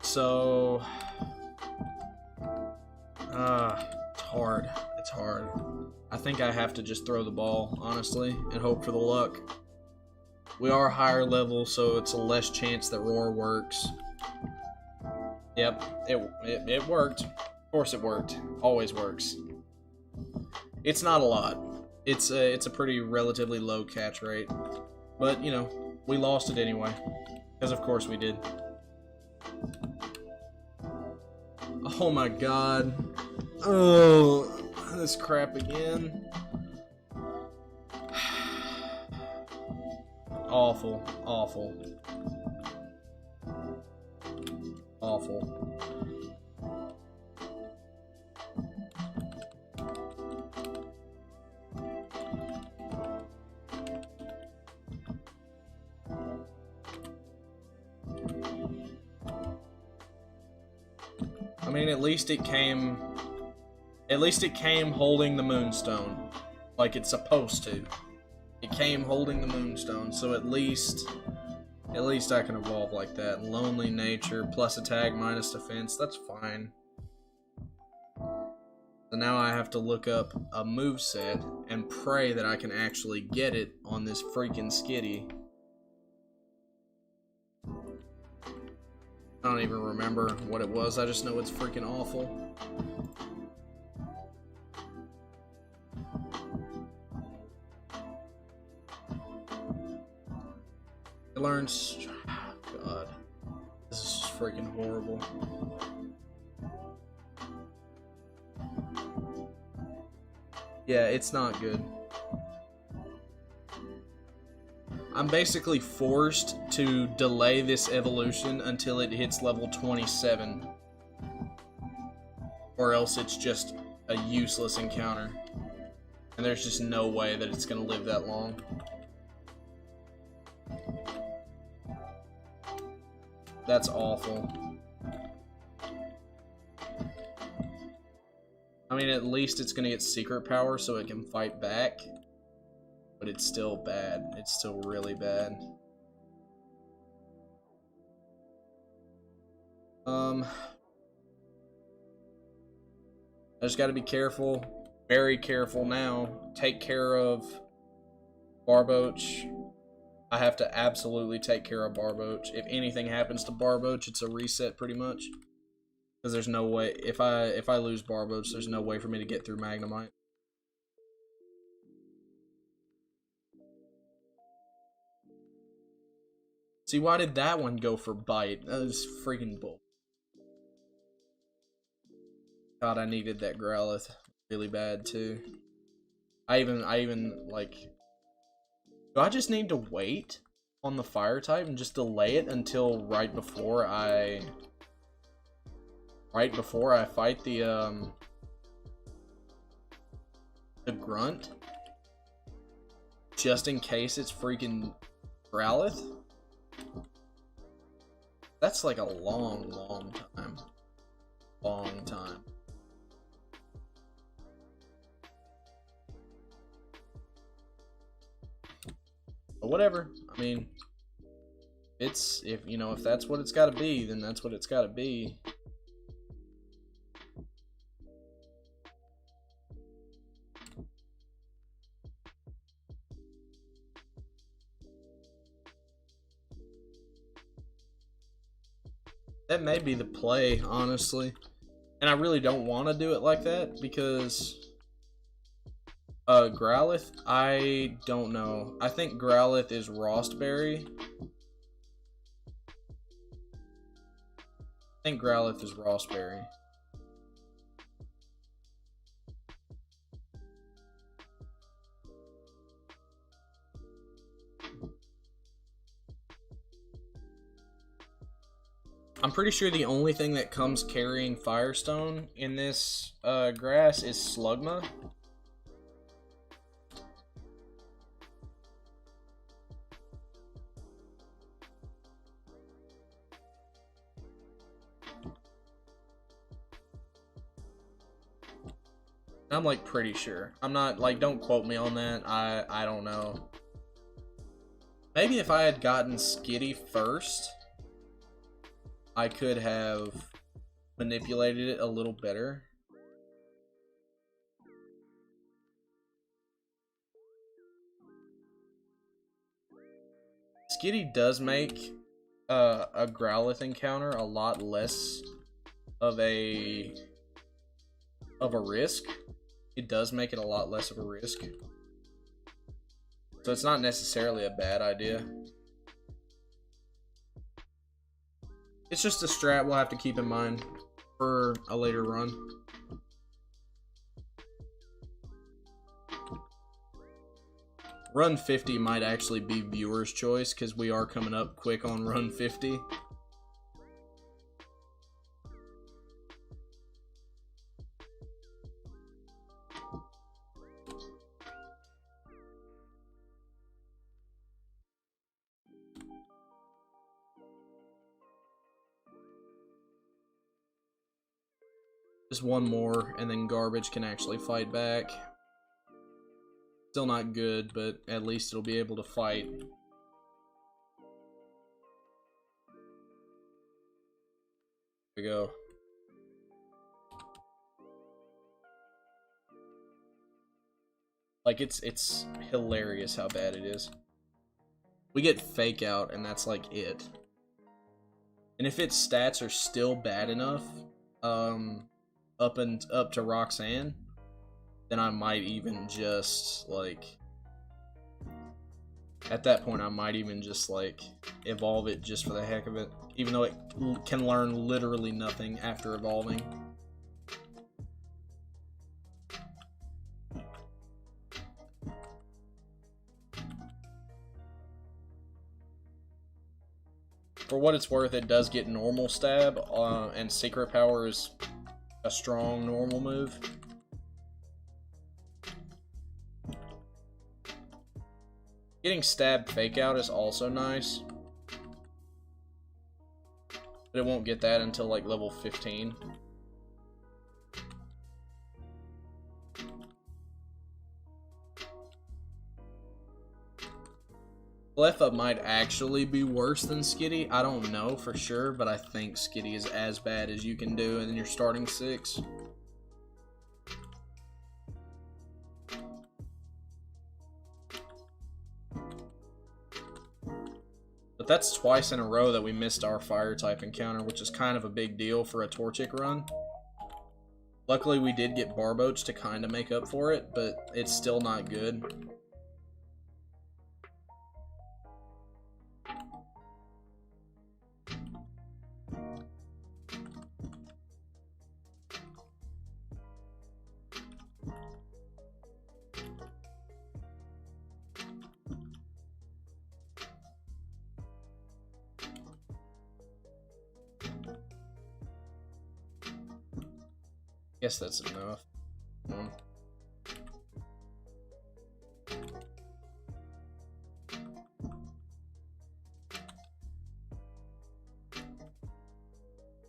So, it's hard. It's hard. I think I have to just throw the ball, honestly, and hope for the luck. We are higher level, so it's a less chance that Roar works. Yep, it worked. Of course it worked. Always works. It's not a lot. It's a pretty relatively low catch rate. But, you know, we lost it anyway. Because of course we did. Oh my god. Oh, this crap again. Awful, awful. Awful. I mean, at least it came holding the Moonstone, like it's supposed to. It came holding the Moonstone, so at least I can evolve like that. Lonely Nature, plus attack, minus defense, that's fine. So now I have to look up a moveset and pray that I can actually get it on this freaking Skitty. I don't even remember what it was. I just know it's freaking awful. It learns... God. This is just freaking horrible. Yeah, it's not good. I'm basically forced to delay this evolution until it hits level 27. Or else it's just a useless encounter. And there's just no way that it's gonna live that long. That's awful. I mean, at least it's gonna get secret power so it can fight back. But it's still bad. It's still really bad. I just gotta be careful. Very careful now. Take care of Barboach. I have to absolutely take care of Barboach. If anything happens to Barboach, it's a reset pretty much. Because there's no way, if I lose Barboach, there's no way for me to get through Magnemite. See, why did that one go for bite? That was freaking bull. God, I needed that Growlithe really bad too. I even like, do I just need to wait on the fire type and just delay it until right before I fight the grunt? Just in case it's freaking Growlithe? That's like a long time. Long time. But whatever. I mean, it's, if that's what it's gotta be, then that's what it's gotta be. That may be the play, honestly. And I really don't want to do it like that, because Growlithe, I don't know. I think Growlithe is Rostberry. I think Growlithe is Rostberry. I'm pretty sure the only thing that comes carrying Firestone in this grass is Slugma. I'm like pretty sure. I'm not like, don't quote me on that. I don't know. Maybe if I had gotten Skitty first, I could have manipulated it a little better. Skitty does make a Growlithe encounter a lot less of a risk. It does make it a lot less of a risk. So it's not necessarily a bad idea. It's just a strat we'll have to keep in mind for a later run. Run 50 might actually be viewer's choice, because we are coming up quick on run 50. Just one more, and then Garbage can actually fight back. Still not good, but at least it'll be able to fight. There we go. Like, it's hilarious how bad it is. We get Fake Out, and that's like it. And if its stats are still bad enough, up to Roxanne, then I might even just, like, at that point I might even just, like, evolve it just for the heck of it, even though it can learn literally nothing after evolving. For what it's worth, it does get normal stab, and secret power is a strong normal move. Getting stab fake out is also nice, but it won't get that until like level 15. Cleffa might actually be worse than Skitty. I don't know for sure, but I think Skitty is as bad as you can do in your starting 6. But that's twice in a row that we missed our fire type encounter, which is kind of a big deal for a Torchic run. Luckily we did get Barboach to kind of make up for it, but it's still not good. Guess that's enough.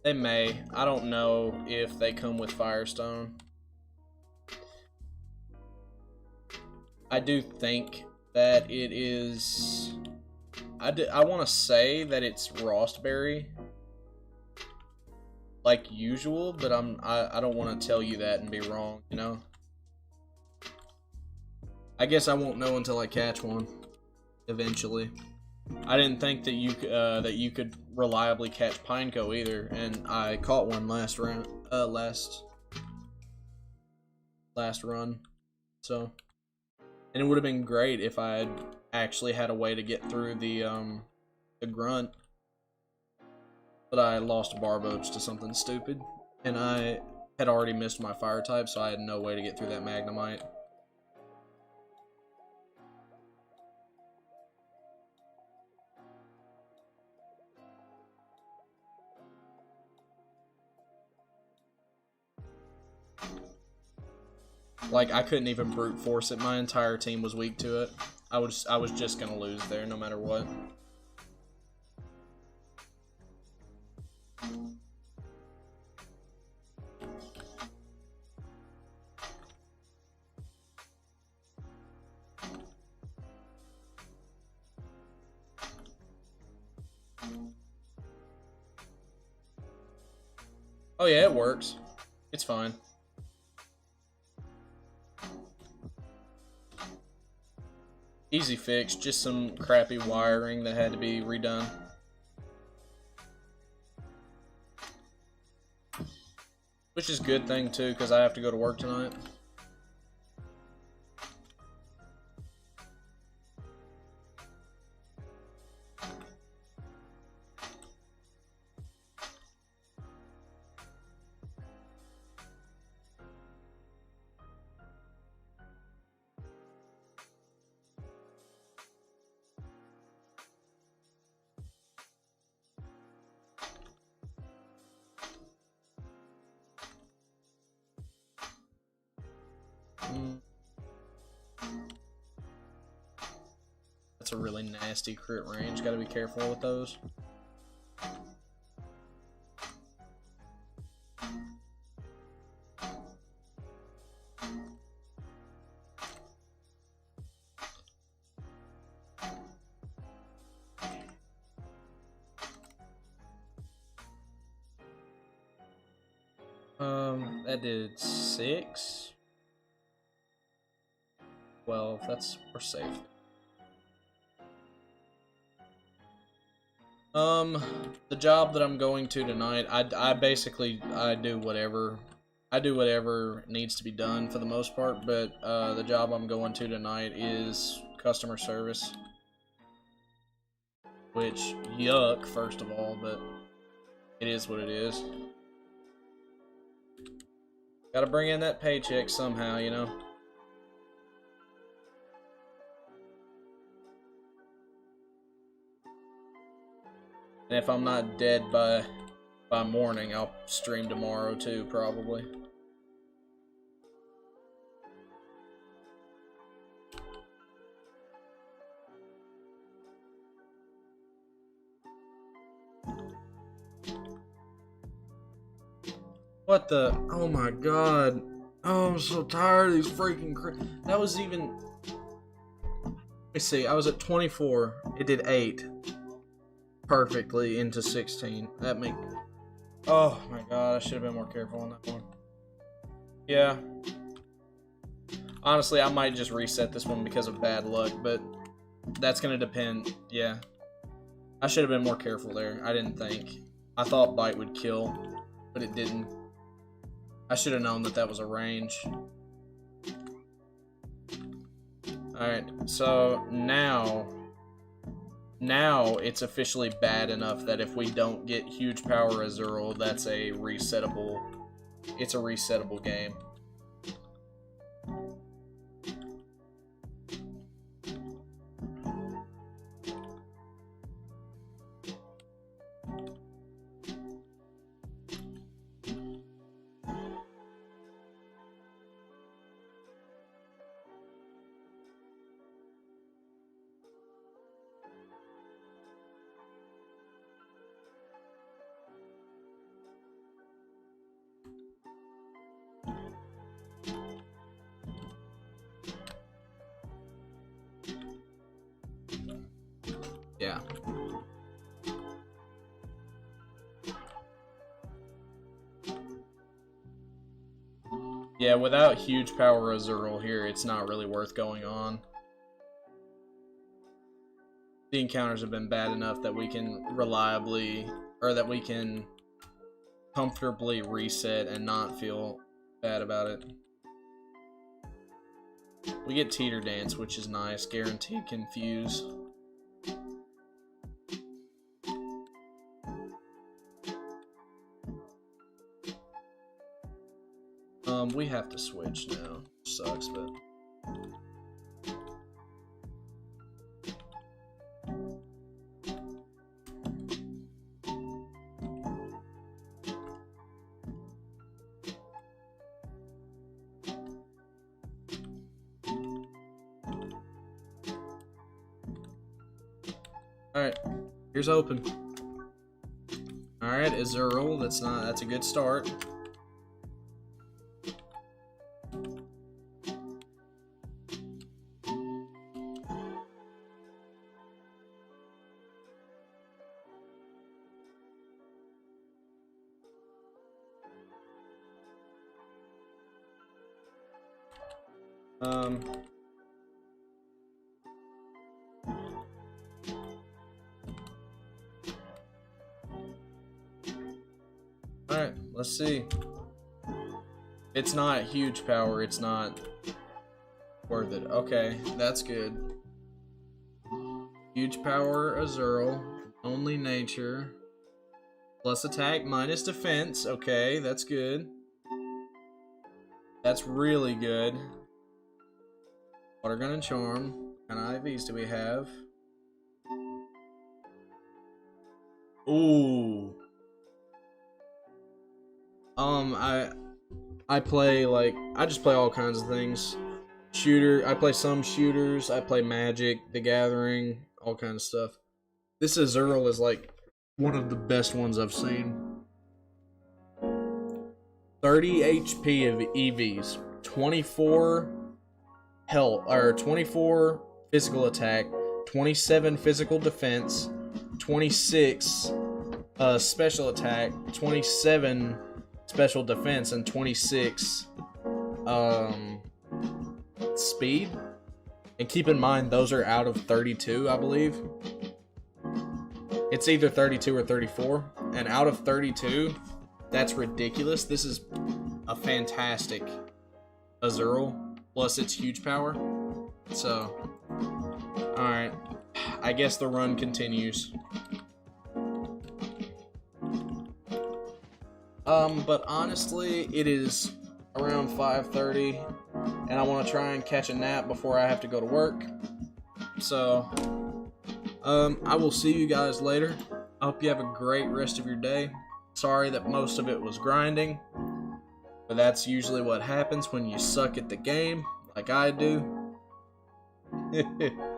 They may. I don't know if they come with Firestone. I do think that it is... I want to say that it's Rostberry, like usual, but I don't want to tell you that and be wrong, you know? I guess I won't know until I catch one, eventually. I didn't think that you could reliably catch Pineco either, and I caught one last run. So, and it would have been great if I had actually had a way to get through the grunt. But I lost Barboach to something stupid, and I had already missed my fire type, so I had no way to get through that Magnemite. Like, I couldn't even brute force it. My entire team was weak to it. I was just gonna lose there no matter what. Oh yeah, it works. It's fine. Easy fix, just some crappy wiring that had to be redone. Which is a good thing too, because I have to go to work tonight. That's a really nasty crit range. Gotta be careful with those. That did 6. 12. We're safe. The job that I'm going to tonight, I basically, I do whatever needs to be done for the most part, but, the job I'm going to tonight is customer service. Which, yuck, first of all, but it is what it is. Gotta bring in that paycheck somehow, you know? And if I'm not dead by morning, I'll stream tomorrow too, probably. What the? Oh my god. Oh, I'm so tired of these freaking that was even... Let me see, I was at 24. It did 8. Perfectly into 16. That make... Oh my god, I should have been more careful on that one. Yeah. Honestly, I might just reset this one because of bad luck, but that's gonna depend. Yeah. I should have been more careful there. I didn't think. I thought bite would kill, but it didn't. I should have known that that was a range. Alright, so now it's officially bad enough that if we don't get huge power Azurill, that's a resettable. It's a resettable game. Yeah. Yeah, without huge power Azurill here, it's not really worth going on. The encounters have been bad enough that we can reliably, or that we can comfortably reset and not feel bad about it. We get Teeter Dance, which is nice. Guaranteed Confuse. We have to switch now. Sucks, but... Alright, here's open. Alright, Azurill, that's a good start. Alright, let's see. It's not huge power, it's not worth it. Okay, that's good. Huge power, Azurill. Only nature. Plus attack, minus defense. Okay, that's good. That's really good. Water gun and charm. What kind of IVs do we have? Ooh. I play, like, I just play all kinds of things. I play some shooters, I play Magic, The Gathering, all kinds of stuff. This Azurill is, like, one of the best ones I've seen. 30 HP of EVs, 24 health, or 24 physical attack, 27 physical defense, 26 special attack, 27 special defense, and 26 speed. And keep in mind, those are out of 32, I believe. It's either 32 or 34, and out of 32, that's ridiculous. This is a fantastic Azurill, plus its huge power. So, alright. I guess the run continues. But honestly, it is around 5:30, and I want to try and catch a nap before I have to go to work. So, I will see you guys later. I hope you have a great rest of your day. Sorry that most of it was grinding, but that's usually what happens when you suck at the game, like I do.